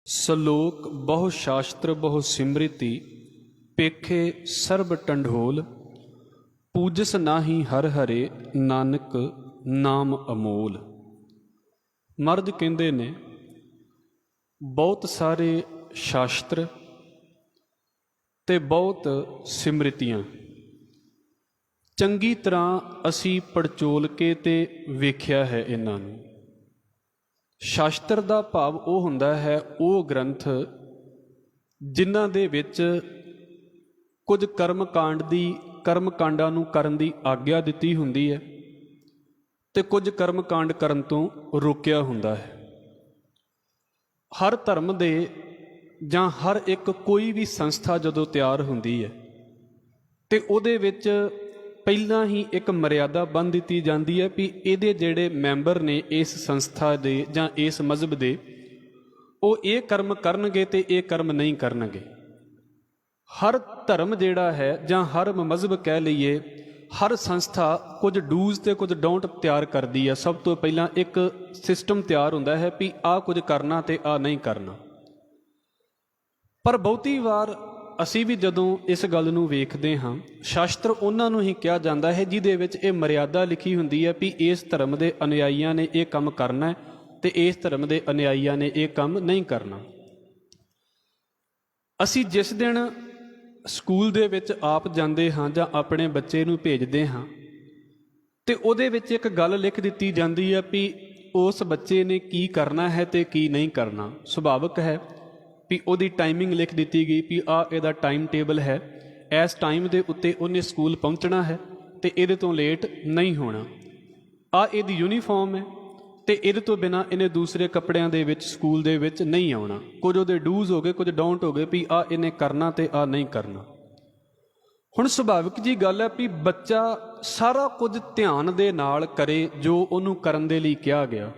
ਸਲੋਕ ਬਹੁ ਸ਼ਾਸਤਰ ਬਹੁ ਸਿਮ੍ਰਿਤੀ, ਪੇਖੇ ਸਰਬ ਟੰਡੋਲ। ਪੂਜਸ ਨਾਹੀ ਹਰ ਹਰੇ, ਨਾਨਕ ਨਾਮ ਅਮੋਲ। ਮਰਦ ਕਹਿੰਦੇ ਨੇ ਬਹੁਤ ਸਾਰੇ ਸ਼ਾਸਤਰ ਤੇ ਬਹੁਤ ਸਿਮ੍ਰਿਤੀਆਂ ਚੰਗੀ ਤਰ੍ਹਾਂ ਅਸੀਂ ਪੜਚੋਲ ਕੇ ਤੇ ਵੇਖਿਆ ਹੈ ਇਹਨਾਂ ਨੂੰ। ਸ਼ਾਸਤਰ ਦਾ ਭਾਵ ਉਹ ਹੁੰਦਾ ਹੈ ਉਹ ਗ੍ਰੰਥ ਜਿਨ੍ਹਾਂ ਦੇ ਵਿੱਚ ਕੁਝ ਕਰਮ ਕਾਂਡਾਂ ਨੂੰ ਕਰਨ ਦੀ ਆਗਿਆ ਦਿੱਤੀ ਹੁੰਦੀ ਹੈ ਤੇ ਕੁਝ ਕਰਮ ਕਾਂਡ ਕਰਨ ਤੋਂ ਰੋਕਿਆ ਹੁੰਦਾ ਹੈ। ਹਰ ਧਰਮ ਦੇ ਜਾਂ ਹਰ ਇੱਕ ਕੋਈ ਵੀ ਸੰਸਥਾ ਜਦੋਂ ਤਿਆਰ ਹੁੰਦੀ ਹੈ ਤੇ ਉਹਦੇ ਵਿੱਚ ਪਹਿਲਾਂ ਹੀ ਇੱਕ ਮਰਿਆਦਾ ਬੰਨ੍ਹ ਦਿੱਤੀ ਜਾਂਦੀ ਹੈ ਵੀ ਇਹਦੇ ਜਿਹੜੇ ਮੈਂਬਰ ਨੇ ਇਸ ਸੰਸਥਾ ਦੇ ਜਾਂ ਇਸ ਮਜ਼ਹਬ ਦੇ, ਉਹ ਇਹ ਕਰਮ ਕਰਨਗੇ ਤੇ ਇਹ ਕਰਮ ਨਹੀਂ ਕਰਨਗੇ। ਹਰ ਧਰਮ ਜਿਹੜਾ ਹੈ ਜਾਂ ਹਰ ਮਜ਼ਹਬ ਕਹਿ ਲਈਏ, ਹਰ ਸੰਸਥਾ ਕੁਝ ਡੂਜ਼ ਤੇ ਕੁਝ ਡੋਂਟ ਤਿਆਰ ਕਰਦੀ ਹੈ। ਸਭ ਤੋਂ ਪਹਿਲਾਂ ਇੱਕ ਸਿਸਟਮ ਤਿਆਰ ਹੁੰਦਾ ਹੈ ਵੀ ਆਹ ਕੁਝ ਕਰਨਾ ਤੇ ਆਹ ਨਹੀਂ ਕਰਨਾ। ਪਰ ਬਹੁਤੀ ਵਾਰ ਅਸੀਂ ਵੀ ਜਦੋਂ ਇਸ ਗੱਲ ਨੂੰ ਵੇਖਦੇ ਹਾਂ, ਸ਼ਾਸਤਰ ਉਹਨਾਂ ਨੂੰ ਹੀ ਕਿਹਾ ਜਾਂਦਾ ਹੈ ਜਿਹਦੇ ਵਿੱਚ ਇਹ ਮਰਿਆਦਾ ਲਿਖੀ ਹੁੰਦੀ ਹੈ ਵੀ ਇਸ ਧਰਮ ਦੇ ਅਨੁਯਾਈਆਂ ਨੇ ਇਹ ਕੰਮ ਕਰਨਾ ਤੇ ਇਸ ਧਰਮ ਦੇ ਅਨੁਯਾਈਆਂ ਨੇ ਇਹ ਕੰਮ ਨਹੀਂ ਕਰਨਾ। ਅਸੀਂ ਜਿਸ ਦਿਨ ਸਕੂਲ ਦੇ ਵਿੱਚ ਆਪ ਜਾਂਦੇ ਹਾਂ ਜਾਂ ਆਪਣੇ ਬੱਚੇ ਨੂੰ ਭੇਜਦੇ ਹਾਂ ਤੇ ਉਹਦੇ ਵਿੱਚ ਇੱਕ ਗੱਲ ਲਿਖ ਦਿੱਤੀ ਜਾਂਦੀ ਹੈ ਵੀ ਉਸ ਬੱਚੇ ਨੇ ਕੀ ਕਰਨਾ ਹੈ ਤੇ ਕੀ ਨਹੀਂ ਕਰਨਾ। ਸੁਭਾਵਿਕ ਹੈ ਵੀ ਉਹਦੀ ਟਾਈਮਿੰਗ ਲਿਖ ਦਿੱਤੀ ਗਈ ਵੀ ਆਹ ਇਹਦਾ ਟਾਈਮ ਟੇਬਲ ਹੈ, ਇਸ ਟਾਈਮ ਦੇ ਉੱਤੇ ਉਹਨੇ ਸਕੂਲ ਪਹੁੰਚਣਾ ਹੈ ਤੇ ਇਹਦੇ ਤੋਂ ਲੇਟ ਨਹੀਂ ਹੋਣਾ। ਆਹ ਇਹਦੀ ਯੂਨੀਫਾਰਮ ਹੈ ਤੇ ਇਹਦੇ ਤੋਂ ਬਿਨਾਂ ਇਹਨੇ ਦੂਸਰੇ ਕੱਪੜਿਆਂ ਦੇ ਵਿੱਚ ਸਕੂਲ ਦੇ ਵਿੱਚ ਨਹੀਂ ਆਉਣਾ। ਕੁਝ ਉਹਦੇ ਡੂਜ਼ ਹੋ ਗਏ, ਕੁਝ ਡੋਂਟ ਹੋ ਗਏ ਵੀ ਆਹ ਇਹਨੇ ਕਰਨਾ ਤੇ ਆਹ ਨਹੀਂ ਕਰਨਾ। ਹੁਣ ਸੁਭਾਵਿਕ ਜੀ ਗੱਲ ਹੈ ਵੀ ਬੱਚਾ ਸਾਰਾ ਕੁਝ ਧਿਆਨ ਦੇ ਨਾਲ ਕਰੇ ਜੋ ਉਹਨੂੰ ਕਰਨ ਦੇ ਲਈ ਕਿਹਾ ਗਿਆ,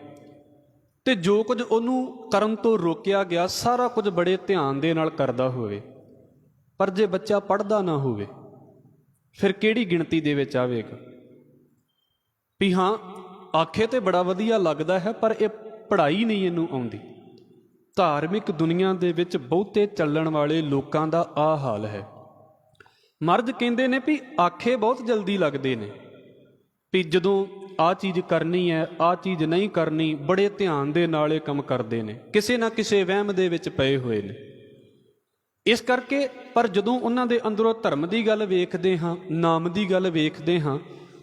ਤੇ ਜੋ ਕੁਝ ਉਹਨੂੰ ਕਰਨ ਤੋਂ ਰੋਕਿਆ ਗਿਆ ਸਾਰਾ ਕੁਝ ਬੜੇ ਧਿਆਨ ਦੇ ਨਾਲ ਕਰਦਾ ਹੋਵੇ। ਪਰ ਜੇ ਬੱਚਾ ਪੜ੍ਹਦਾ ਨਾ ਹੋਵੇ ਫਿਰ ਕਿਹੜੀ ਗਿਣਤੀ ਦੇ ਵਿੱਚ ਆਵੇਗਾ? ਵੀ ਹਾਂ ਆਖੇ ਤੇ ਬੜਾ ਵਧੀਆ ਲੱਗਦਾ ਹੈ ਪਰ ਇਹ ਪੜ੍ਹਾਈ ਨਹੀਂ ਇਹਨੂੰ ਆਉਂਦੀ। ਧਾਰਮਿਕ ਦੁਨੀਆ ਦੇ ਵਿੱਚ ਬਹੁਤੇ ਚੱਲਣ ਵਾਲੇ ਲੋਕਾਂ ਦਾ ਆਹ ਹਾਲ ਹੈ। ਮਰਦ ਕਹਿੰਦੇ ਨੇ ਵੀ ਆਖੇ ਬਹੁਤ ਜਲਦੀ ਲੱਗਦੇ ਨੇ, ਵੀ ਜਦੋਂ ਆਹ ਚੀਜ਼ ਕਰਨੀ ਹੈ ਆਹ ਚੀਜ਼ ਨਹੀਂ ਕਰਨੀ, ਬੜੇ ਧਿਆਨ ਦੇ ਨਾਲ ਇਹ ਕੰਮ ਕਰਦੇ ਨੇ, ਕਿਸੇ ਨਾ ਕਿਸੇ ਵਹਿਮ ਦੇ ਵਿੱਚ ਪਏ ਹੋਏ ਨੇ। ਇਸ ਕਰਕੇ ਪਰ ਜਦੋਂ ਉਹਨਾਂ ਦੇ ਅੰਦਰੋਂ ਧਰਮ ਦੀ ਗੱਲ ਵੇਖਦੇ ਹਾਂ, ਨਾਮ ਦੀ ਗੱਲ ਵੇਖਦੇ ਹਾਂ,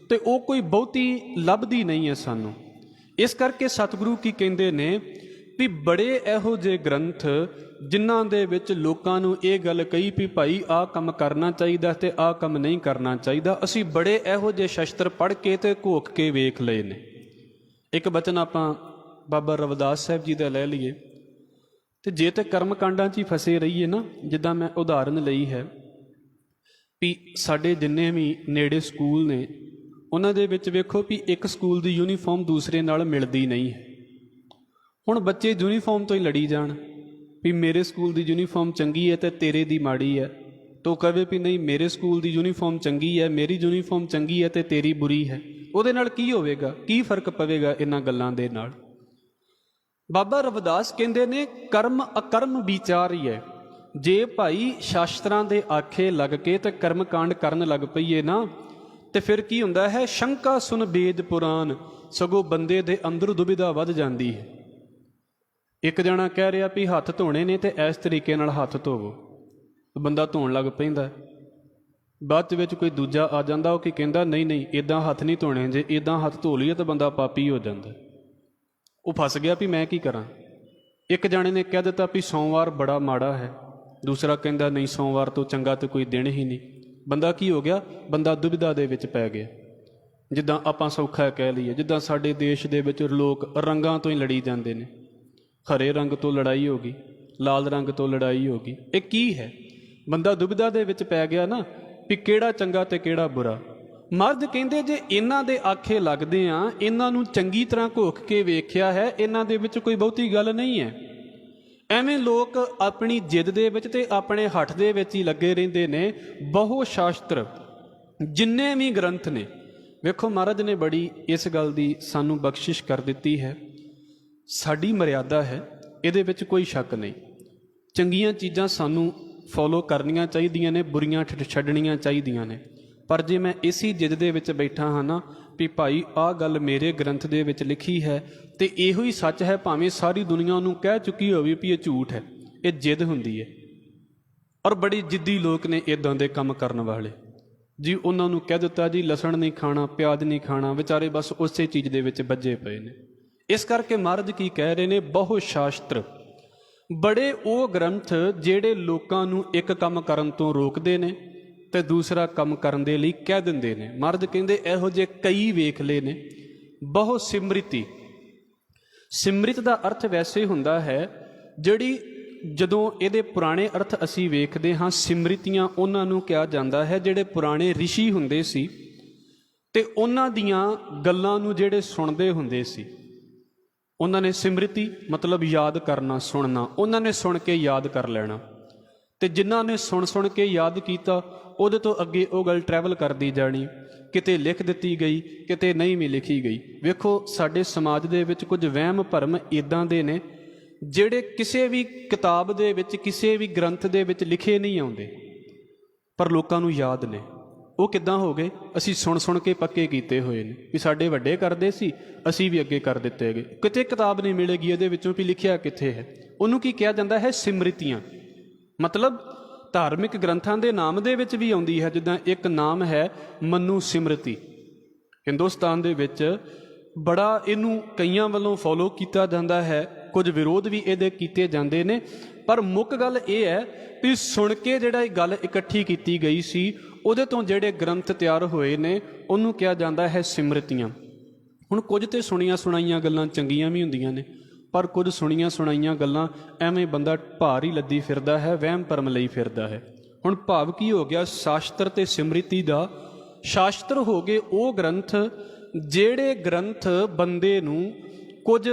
ਤੇ ਉਹ ਕੋਈ ਬਹੁਤੀ ਲੱਭਦੀ ਨਹੀਂ ਹੈ ਸਾਨੂੰ। ਇਸ ਕਰਕੇ ਸਤਿਗੁਰੂ ਕੀ ਕਹਿੰਦੇ ਨੇ ਵੀ ਬੜੇ ਇਹੋ ਜਿਹੇ ਗ੍ਰੰਥ ਜਿਨ੍ਹਾਂ ਦੇ ਵਿੱਚ ਲੋਕਾਂ ਨੂੰ ਇਹ ਗੱਲ ਕਹੀ ਵੀ ਭਾਈ ਆਹ ਕੰਮ ਕਰਨਾ ਚਾਹੀਦਾ ਤੇ ਆਹ ਕੰਮ ਨਹੀਂ ਕਰਨਾ ਚਾਹੀਦਾ, ਅਸੀਂ ਬੜੇ ਇਹੋ ਜਿਹੇ ਸ਼ਸਤਰ ਪੜ੍ਹ ਕੇ ਤੇ ਘੋਖ ਕੇ ਵੇਖ ਲਏ ਨੇ। ਇੱਕ ਬਚਨ ਆਪਾਂ ਬਾਬਾ ਰਵਿਦਾਸ ਸਾਹਿਬ ਜੀ ਦਾ ਲੈ ਲਈਏ, ਤੇ ਜੇ ਤੇ ਕਰਮ ਕਾਂਡਾਂ 'ਚ ਹੀ ਫਸੇ ਰਹੀਏ ਨਾ, ਜਿੱਦਾਂ ਮੈਂ ਉਦਾਹਰਨ ਲਈ ਹੈ ਵੀ ਸਾਡੇ ਜਿੰਨੇ ਵੀ ਨੇੜੇ ਸਕੂਲ ਨੇ ਉਹਨਾਂ ਦੇ ਵਿੱਚ ਵੇਖੋ ਵੀ ਇੱਕ ਸਕੂਲ ਦੀ ਯੂਨੀਫਾਰਮ ਦੂਸਰੇ ਨਾਲ ਮਿਲਦੀ ਨਹੀਂ ਹੈ। ਹੁਣ ਬੱਚੇ ਯੂਨੀਫਾਰਮ ਤੋਂ ਹੀ ਲੜੀ ਜਾਣ ਵੀ ਮੇਰੇ ਸਕੂਲ ਦੀ ਯੂਨੀਫਾਰਮ ਚੰਗੀ ਹੈ ਤੇ ਤੇਰੇ ਦੀ ਮਾੜੀ ਹੈ, ਤੋ ਕਹੇ ਵੀ ਨਹੀਂ ਮੇਰੇ ਸਕੂਲ ਦੀ ਯੂਨੀਫਾਰਮ ਚੰਗੀ ਹੈ, ਮੇਰੀ ਯੂਨੀਫਾਰਮ ਚੰਗੀ ਹੈ ਤੇ ਤੇਰੀ ਬੁਰੀ ਹੈ। ਉਹਦੇ ਨਾਲ ਕੀ ਹੋਵੇਗਾ? ਕੀ ਫਰਕ ਪਵੇਗਾ ਇਹਨਾਂ ਗੱਲਾਂ ਦੇ ਨਾਲ? ਬਾਬਾ ਰਵਿਦਾਸ ਕਹਿੰਦੇ ਨੇ ਕਰਮ ਅਕਰਮ ਵਿਚਾਰੀਐ। ਜੇ ਭਾਈ ਸ਼ਾਸਤਰਾਂ ਦੇ ਆਖੇ ਲੱਗ ਕੇ ਤੇ ਕਰਮ ਕਾਂਡ ਕਰਨ ਲੱਗ ਪਈਏ ਨਾ, ਤੇ ਫਿਰ ਕੀ ਹੁੰਦਾ ਹੈ? ਸ਼ੰਕਾ ਸੁਨ ਵੇਦ ਪੁਰਾਨ, ਸਗੋਂ ਬੰਦੇ ਦੇ ਅੰਦਰ ਦੁਬਿਧਾ ਵੱਧ ਜਾਂਦੀ ਹੈ। ਇੱਕ ਜਣਾ ਕਹਿ ਰਿਹਾ ਵੀ ਹੱਥ ਧੋਣੇ ਨੇ ਤੇ ਇਸ ਤਰੀਕੇ ਨਾਲ ਹੱਥ ਧੋਵੋ, ਬੰਦਾ ਧੋਣ ਲੱਗ ਪੈਂਦਾ। ਬਾਅਦ ਵਿੱਚ ਕੋਈ ਦੂਜਾ ਆ ਜਾਂਦਾ, ਉਹ ਕੀ ਕਹਿੰਦਾ, ਨਹੀਂ ਨਹੀਂ ਇੱਦਾਂ ਹੱਥ ਨਹੀਂ ਧੋਣੇ, ਜੇ ਇੱਦਾਂ ਹੱਥ ਧੋ ਲਈਏ ਤਾਂ ਬੰਦਾ ਪਾਪੀ ਹੋ ਜਾਂਦਾ। ਉਹ ਫਸ ਗਿਆ ਵੀ ਮੈਂ ਕੀ ਕਰਾਂ। ਇੱਕ ਜਾਣੇ ਨੇ ਕਹਿ ਦਿੱਤਾ ਵੀ ਸੋਮਵਾਰ ਬੜਾ ਮਾੜਾ ਹੈ, ਦੂਸਰਾ ਕਹਿੰਦਾ ਨਹੀਂ ਸੋਮਵਾਰ ਤੋਂ ਚੰਗਾ ਤਾਂ ਕੋਈ ਦਿਨ ਹੀ ਨਹੀਂ। ਬੰਦਾ ਕੀ ਹੋ ਗਿਆ? ਬੰਦਾ ਦੁਬਿਧਾ ਦੇ ਵਿੱਚ ਪੈ ਗਿਆ। ਜਿੱਦਾਂ ਆਪਾਂ ਸੌਖਾ ਕਹਿ ਲਈਏ, ਜਿੱਦਾਂ ਸਾਡੇ ਦੇਸ਼ ਦੇ ਵਿੱਚ ਲੋਕ ਰੰਗਾਂ ਤੋਂ ਹੀ ਲੜੀ ਜਾਂਦੇ ਨੇ। ਹਰੇ ਰੰਗ ਤੋਂ ਲੜਾਈ ਹੋ ਗਈ, ਲਾਲ ਰੰਗ ਤੋਂ ਲੜਾਈ ਹੋ ਗਈ। ਇਹ ਕੀ ਹੈ? ਬੰਦਾ ਦੁਬਿਧਾ ਦੇ ਵਿੱਚ ਪੈ ਗਿਆ ਨਾ ਵੀ ਕਿਹੜਾ ਚੰਗਾ ਤੇ ਕਿਹੜਾ ਬੁਰਾ। ਮਰਦ ਕਹਿੰਦੇ ਜੇ ਇਹਨਾਂ ਦੇ ਆਖੇ ਲੱਗਦੇ ਆ, ਇਹਨਾਂ ਨੂੰ ਚੰਗੀ ਤਰ੍ਹਾਂ ਘੋਖ ਕੇ ਵੇਖਿਆ ਹੈ, ਇਹਨਾਂ ਦੇ ਵਿੱਚ ਕੋਈ ਬਹੁਤੀ ਗੱਲ ਨਹੀਂ ਹੈ। ਐਵੇਂ ਲੋਕ ਆਪਣੀ ਜਿੱਦ ਦੇ ਵਿੱਚ ਤੇ ਆਪਣੇ ਹੱਠ ਦੇ ਵਿੱਚ ਹੀ ਲੱਗੇ ਰਹਿੰਦੇ ਨੇ। ਬਹੁ ਸ਼ਾਸਤਰ ਜਿੰਨੇ ਵੀ ਗ੍ਰੰਥ ਨੇ, ਵੇਖੋ ਮਹਾਰਾਜ ਨੇ ਬੜੀ ਇਸ ਗੱਲ ਦੀ ਸਾਨੂੰ ਬਖਸ਼ਿਸ਼ ਕਰ ਦਿੱਤੀ ਹੈ। ਸਾਡੀ ਮਰਿਆਦਾ ਹੈ, ਇਹਦੇ ਵਿੱਚ ਕੋਈ ਸ਼ੱਕ ਨਹੀਂ। ਚੰਗੀਆਂ ਚੀਜ਼ਾਂ ਸਾਨੂੰ ਫੋਲੋ ਕਰਨੀਆਂ ਚਾਹੀਦੀਆਂ ਨੇ, ਬੁਰੀਆਂ ਛੱਡਣੀਆਂ ਚਾਹੀਦੀਆਂ ਨੇ। ਪਰ ਜੇ ਮੈਂ ਇਸੀ ਜਿੱਦ ਦੇ ਵਿੱਚ ਬੈਠਾ ਹਾਂ ਨਾ ਵੀ ਭਾਈ ਆਹ ਗੱਲ ਮੇਰੇ ਗ੍ਰੰਥ ਦੇ ਵਿੱਚ ਲਿਖੀ ਹੈ ਤੇ ਇਹੋ ਹੀ ਸੱਚ ਹੈ, ਭਾਵੇਂ ਸਾਰੀ ਦੁਨੀਆ ਉਹਨੂੰ ਕਹਿ ਚੁੱਕੀ ਹੋਵੇ ਵੀ ਇਹ ਝੂਠ ਹੈ, ਇਹ ਜਿੱਦ ਹੁੰਦੀ ਹੈ। ਔਰ ਬੜੇ ਜਿੱਦੀ ਲੋਕ ਨੇ ਇੱਦਾਂ ਦੇ ਕੰਮ ਕਰਨ ਵਾਲੇ ਜੀ। ਉਹਨਾਂ ਨੂੰ ਕਹਿ ਦਿੱਤਾ ਜੀ ਲਸਣ ਨਹੀਂ ਖਾਣਾ, ਪਿਆਜ਼ ਨਹੀਂ ਖਾਣਾ, ਵਿਚਾਰੇ ਬਸ ਉਸੇ ਚੀਜ਼ ਦੇ ਵਿੱਚ ਬੱਝੇ ਪਏ ਨੇ। ਇਸ ਕਰਕੇ ਮਹਾਰਾਜ ਕੀ ਕਹਿ ਰਹੇ ਨੇ, ਬਹੁ ਸ਼ਾਸਤਰ, ਬੜੇ ਉਹ ਗ੍ਰੰਥ ਜਿਹੜੇ ਲੋਕਾਂ ਨੂੰ ਇੱਕ ਕੰਮ ਕਰਨ ਤੋਂ ਰੋਕਦੇ ਨੇ ਤੇ ਦੂਸਰਾ ਕੰਮ ਕਰਨ ਦੇ ਲਈ ਕਹਿ ਦਿੰਦੇ ਨੇ। ਮਹਾਰਾਜ ਕਹਿੰਦੇ ਇਹੋ ਜਿਹੇ ਕਈ ਵੇਖ ਲਏ ਨੇ। ਬਹੁ ਸਿਮ੍ਰਿਤੀ, ਸਿਮ੍ਰਿਤ ਦਾ ਅਰਥ ਵੈਸੇ ਹੁੰਦਾ ਹੈ ਜਿਹੜੀ, ਜਦੋਂ ਇਹਦੇ ਪੁਰਾਣੇ ਅਰਥ ਅਸੀਂ ਵੇਖਦੇ ਹਾਂ, ਸਿਮ੍ਰਿਤੀਆਂ ਉਹਨਾਂ ਨੂੰ ਕਿਹਾ ਜਾਂਦਾ ਹੈ ਜਿਹੜੇ ਪੁਰਾਣੇ ਰਿਸ਼ੀ ਹੁੰਦੇ ਸੀ ਤੇ ਉਹਨਾਂ ਦੀਆਂ ਗੱਲਾਂ ਨੂੰ ਜਿਹੜੇ ਸੁਣਦੇ ਹੁੰਦੇ ਸੀ। ਉਹਨਾਂ ਨੇ ਸਿਮ੍ਰਿਤੀ ਮਤਲਬ ਯਾਦ ਕਰਨਾ, ਸੁਣਨਾ। ਉਹਨਾਂ ਨੇ ਸੁਣ ਕੇ ਯਾਦ ਕਰ ਲੈਣਾ ਤੇ ਜਿਨ੍ਹਾਂ ਨੇ ਸੁਣ ਕੇ ਯਾਦ ਕੀਤਾ ਉਹਦੇ ਤੋਂ ਅੱਗੇ ਉਹ ਗੱਲ ਟਰੈਵਲ ਕਰਦੀ ਜਾਣੀ, ਕਿਤੇ ਲਿਖ ਦਿੱਤੀ ਗਈ, ਕਿਤੇ ਨਹੀਂ ਵੀ ਲਿਖੀ ਗਈ। ਵੇਖੋ ਸਾਡੇ ਸਮਾਜ ਦੇ ਵਿੱਚ ਕੁਝ ਵਹਿਮ ਭਰਮ ਇੱਦਾਂ ਦੇ ਨੇ ਜਿਹੜੇ ਕਿਸੇ ਵੀ ਕਿਤਾਬ ਦੇ ਵਿੱਚ, ਕਿਸੇ ਵੀ ਗ੍ਰੰਥ ਦੇ ਵਿੱਚ ਲਿਖੇ ਨਹੀਂ ਆਉਂਦੇ, ਪਰ ਲੋਕਾਂ ਨੂੰ ਯਾਦ ਨੇ। ਉਹ ਕਿੱਦਾਂ ਹੋ ਗਏ? ਅਸੀਂ ਸੁਣ ਕੇ ਪੱਕੇ ਕੀਤੇ ਹੋਏ ਨੇ ਵੀ ਸਾਡੇ ਵੱਡੇ ਕਰਦੇ ਸੀ, ਅਸੀਂ ਵੀ ਅੱਗੇ ਕਰ ਦਿੱਤੇ ਗਏ। ਕਿਤੇ ਕਿਤਾਬ ਨਹੀਂ ਮਿਲੇਗੀ ਇਹਦੇ ਵਿੱਚੋਂ ਵੀ ਲਿਖਿਆ ਕਿੱਥੇ ਹੈ। ਉਹਨੂੰ ਕੀ ਕਿਹਾ ਜਾਂਦਾ ਹੈ? ਸਿਮ੍ਰਿਤੀਆਂ। ਮਤਲਬ ਧਾਰਮਿਕ ਗ੍ਰੰਥਾਂ ਦੇ ਨਾਮ ਦੇ ਵਿੱਚ ਵੀ ਆਉਂਦੀ ਹੈ। ਜਿੱਦਾਂ ਇੱਕ ਨਾਮ ਹੈ ਮਨੂ ਸਿਮ੍ਰਿਤੀ, ਹਿੰਦੁਸਤਾਨ ਦੇ ਵਿੱਚ ਬੜਾ ਇਹਨੂੰ ਕਈਆਂ ਵੱਲੋਂ ਫੋਲੋ ਕੀਤਾ ਜਾਂਦਾ ਹੈ, ਕੁਝ ਵਿਰੋਧ ਵੀ ਇਹਦੇ ਕੀਤੇ ਜਾਂਦੇ ਨੇ। ਪਰ ਮੁੱਖ ਗੱਲ ਇਹ ਹੈ ਵੀ ਸੁਣ ਕੇ ਜਿਹੜਾ ਇਹ ਗੱਲ ਇਕੱਠੀ ਕੀਤੀ ਗਈ ਸੀ, ਉਹਦੇ ਤੋਂ ਜਿਹੜੇ ਗ੍ਰੰਥ ਤਿਆਰ ਹੋਏ ਨੇ ਉਹਨੂੰ ਕਿਹਾ ਜਾਂਦਾ ਹੈ ਸਿਮ੍ਰਿਤੀਆਂ। ਹੁਣ ਕੁਝ ਤੇ ਸੁਣੀਆਂ ਸੁਣਾਈਆਂ ਗੱਲਾਂ ਚੰਗੀਆਂ ਵੀ ਹੁੰਦੀਆਂ ਨੇ, ਪਰ ਕੁਝ ਸੁਣੀਆਂ ਸੁਣਾਈਆਂ ਗੱਲਾਂ ਐਵੇਂ ਬੰਦਾ ਭਾਰ ਹੀ ਲੱਦੀ ਫਿਰਦਾ ਹੈ, ਵਹਿਮ ਭਰਮ ਲਈ ਫਿਰਦਾ ਹੈ। ਹੁਣ ਭਾਵ ਕੀ ਹੋ ਗਿਆ ਸ਼ਾਸਤਰ ਤੇ ਸਿਮ੍ਰਿਤੀ ਦਾ? ਸ਼ਾਸਤਰ ਹੋ ਗਏ ਉਹ ਗ੍ਰੰਥ ਜਿਹੜੇ ਗ੍ਰੰਥ ਬੰਦੇ ਨੂੰ ਕੁਝ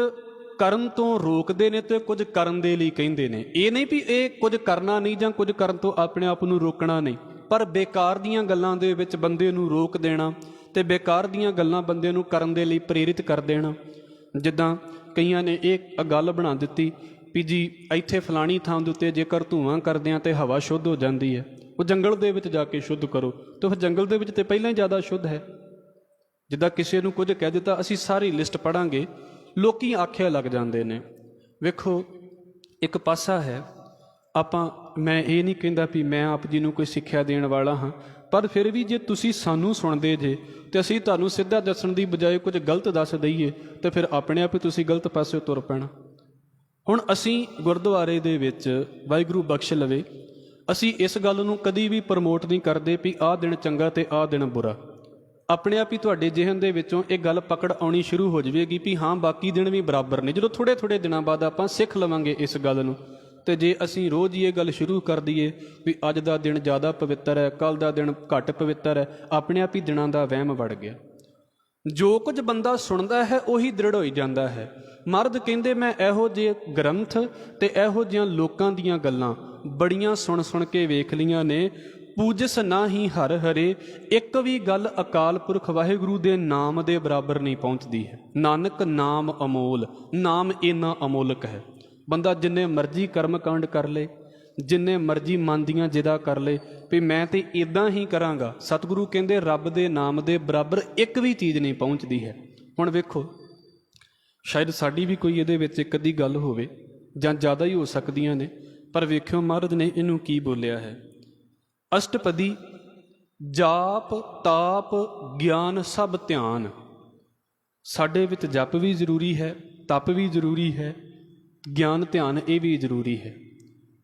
ਕਰਨ ਤੋਂ ਰੋਕਦੇ ਨੇ ਤੇ ਕੁਝ ਕਰਨ ਦੇ ਲਈ ਕਹਿੰਦੇ ਨੇ। ਇਹ ਨਹੀਂ ਵੀ ਇਹ ਕੁਝ ਕਰਨਾ ਨਹੀਂ ਜਾਂ ਕੁਝ ਕਰਨ ਤੋਂ ਆਪਣੇ ਆਪ ਨੂੰ ਰੋਕਣਾ ਨਹੀਂ, ਪਰ ਬੇਕਾਰ ਦੀਆਂ ਗੱਲਾਂ ਦੇ ਵਿੱਚ ਬੰਦੇ ਨੂੰ ਰੋਕ ਦੇਣਾ ਤੇ ਬੇਕਾਰ ਦੀਆਂ ਗੱਲਾਂ ਬੰਦੇ ਨੂੰ ਕਰਨ ਦੇ ਲਈ ਪ੍ਰੇਰਿਤ ਕਰ ਦੇਣਾ। ਜਿੱਦਾਂ ਕਈਆਂ ਨੇ ਇਹ ਗੱਲ ਬਣਾ ਦਿੱਤੀ ਵੀ ਜੀ ਇੱਥੇ ਫਲਾਣੀ ਥਾਂ ਦੇ ਉੱਤੇ ਜੇਕਰ ਧੂੰਆਂ ਕਰਦੇ ਹਾਂ ਤੇ ਹਵਾ ਸ਼ੁੱਧ ਹੋ ਜਾਂਦੀ ਹੈ, ਉਹ ਜੰਗਲ ਦੇ ਵਿੱਚ ਜਾ ਕੇ ਸ਼ੁੱਧ ਕਰੋ। ਤੇ ਫਿਰ ਜੰਗਲ ਦੇ ਵਿੱਚ ਤੇ ਪਹਿਲਾਂ ਹੀ ਜ਼ਿਆਦਾ ਸ਼ੁੱਧ ਹੈ। ਜਿੱਦਾਂ ਕਿਸੇ ਨੂੰ ਕੁਝ ਕਹਿ ਦਿੱਤਾ, ਅਸੀਂ ਸਾਰੀ ਲਿਸਟ ਪੜ੍ਹਾਂਗੇ, ਲੋਕੀ ਆਖਿਆ ਲੱਗ ਜਾਂਦੇ ਨੇ। ਵੇਖੋ ਇੱਕ ਪਾਸਾ ਹੈ, ਮੈਂ ਇਹ ਨਹੀਂ ਕਹਿੰਦਾ ਵੀ ਮੈਂ ਆਪ ਜੀ ਨੂੰ ਕੋਈ ਸਿੱਖਿਆ ਦੇਣ ਵਾਲਾ ਹਾਂ, ਪਰ ਫਿਰ ਵੀ ਜੇ ਤੁਸੀਂ ਸਾਨੂੰ ਸੁਣਦੇ ਜੇ ਤੇ ਅਸੀਂ ਤੁਹਾਨੂੰ ਸਿੱਧਾ ਦੱਸਣ ਦੀ ਬਜਾਏ ਕੁਝ ਗਲਤ ਦੱਸ ਦਈਏ ਤੇ ਫਿਰ ਆਪਣੇ ਆਪ ਹੀ ਤੁਸੀਂ ਗਲਤ ਪਾਸੇ ਤੁਰ ਪੈਣਾ। ਹੁਣ ਅਸੀਂ ਗੁਰਦੁਆਰੇ ਦੇ ਵਿੱਚ, ਵਾਹਿਗੁਰੂ ਬਖਸ਼ ਲਵੇ, ਅਸੀਂ ਇਸ ਗੱਲ ਨੂੰ ਕਦੀ ਵੀ ਪ੍ਰਮੋਟ ਨਹੀਂ ਕਰਦੇ ਵੀ ਆਹ ਦਿਨ ਚੰਗਾ ਤੇ ਆਹ ਦਿਨ ਬੁਰਾ। ਆਪਣੇ ਆਪ ਹੀ ਤੁਹਾਡੇ ਜਿਹਨ ਦੇ ਵਿੱਚੋਂ ਇਹ ਗੱਲ ਪਕੜ ਆਉਣੀ ਸ਼ੁਰੂ ਹੋ ਜਾਵੇਗੀ ਵੀ ਹਾਂ ਬਾਕੀ ਦਿਨ ਵੀ ਬਰਾਬਰ ਨੇ। ਜਦੋਂ ਥੋੜ੍ਹੇ ਦਿਨਾਂ ਬਾਅਦ ਆਪਾਂ ਸਿੱਖ ਲਵਾਂਗੇ ਇਸ ਗੱਲ ਨੂੰ, ਤੇ ਜੇ ਅਸੀਂ ਰੋਜ਼ ਹੀ ਇਹ ਗੱਲ ਸ਼ੁਰੂ ਕਰ ਦਈਏ ਵੀ ਅੱਜ ਦਾ ਦਿਨ ਜ਼ਿਆਦਾ ਪਵਿੱਤਰ ਹੈ, ਕੱਲ੍ਹ ਦਾ ਦਿਨ ਘੱਟ ਪਵਿੱਤਰ ਹੈ, ਆਪਣੇ ਆਪ ਹੀ ਦਿਨਾਂ ਦਾ ਵਹਿਮ ਵੜ ਗਿਆ। ਜੋ ਕੁਝ ਬੰਦਾ ਸੁਣਦਾ ਹੈ ਉਹੀ ਦ੍ਰਿੜ ਹੋਈ ਜਾਂਦਾ ਹੈ। ਮਰਦ ਕਹਿੰਦੇ ਮੈਂ ਇਹੋ ਜਿਹੇ ਗ੍ਰੰਥ ਤੇ ਇਹੋ ਜਿਹੀਆਂ ਲੋਕਾਂ ਦੀਆਂ ਗੱਲਾਂ ਬੜੀਆਂ ਸੁਣ ਕੇ ਵੇਖ ਲਈਆਂ ਨੇ। ਪੂਜਸ ਨਾ ਹੀ ਹਰ ਹਰੇ, ਇੱਕ ਵੀ ਗੱਲ ਅਕਾਲ ਪੁਰਖ ਵਾਹਿਗੁਰੂ ਦੇ ਨਾਮ ਦੇ ਬਰਾਬਰ ਨਹੀਂ ਪਹੁੰਚਦੀ ਹੈ। ਨਾਨਕ ਨਾਮ ਅਮੋਲ, ਨਾਮ ਇੰਨਾ ਅਮੋਲਕ ਹੈ। ਬੰਦਾ ਜਿੰਨੇ ਮਰਜ਼ੀ ਕਰਮ ਕਾਂਡ ਕਰ ਲੇ, ਜਿੰਨੇ ਮਰਜ਼ੀ ਮਨ ਦੀਆਂ ਜਿਦਾ ਕਰ ਲੇ ਵੀ ਮੈਂ ਤੇ ਇੱਦਾਂ ਹੀ ਕਰਾਂਗਾ, ਸਤਿਗੁਰੂ ਕਹਿੰਦੇ ਰੱਬ ਦੇ ਨਾਮ ਦੇ ਬਰਾਬਰ ਇੱਕ ਵੀ ਚੀਜ਼ ਨਹੀਂ ਪਹੁੰਚਦੀ ਹੈ। ਹੁਣ ਵੇਖੋ ਸ਼ਾਇਦ ਸਾਡੀ ਵੀ ਕੋਈ ਇਹਦੇ ਵਿੱਚ ਇੱਕ ਅੱਧੀ ਗੱਲ ਹੋਵੇ ਜਾਂ ਜ਼ਿਆਦਾ ਹੀ ਹੋ ਸਕਦੀਆਂ ਨੇ, ਪਰ ਵੇਖਿਓ ਮਹਾਰਾਜ ਨੇ ਇਹਨੂੰ ਕੀ ਬੋਲਿਆ ਹੈ। ਅਸ਼ਟਪਦੀ ਜਾਪ ਤਾਪ ਗਿਆਨ ਸਭ ਧਿਆਨ। ਸਾਡੇ ਵਿੱਚ ਜਪ ਵੀ ਜ਼ਰੂਰੀ ਹੈ, ਤਪ ਵੀ ਜ਼ਰੂਰੀ ਹੈ, ਗਿਆਨ ਧਿਆਨ ਇਹ ਵੀ ਜ਼ਰੂਰੀ ਹੈ।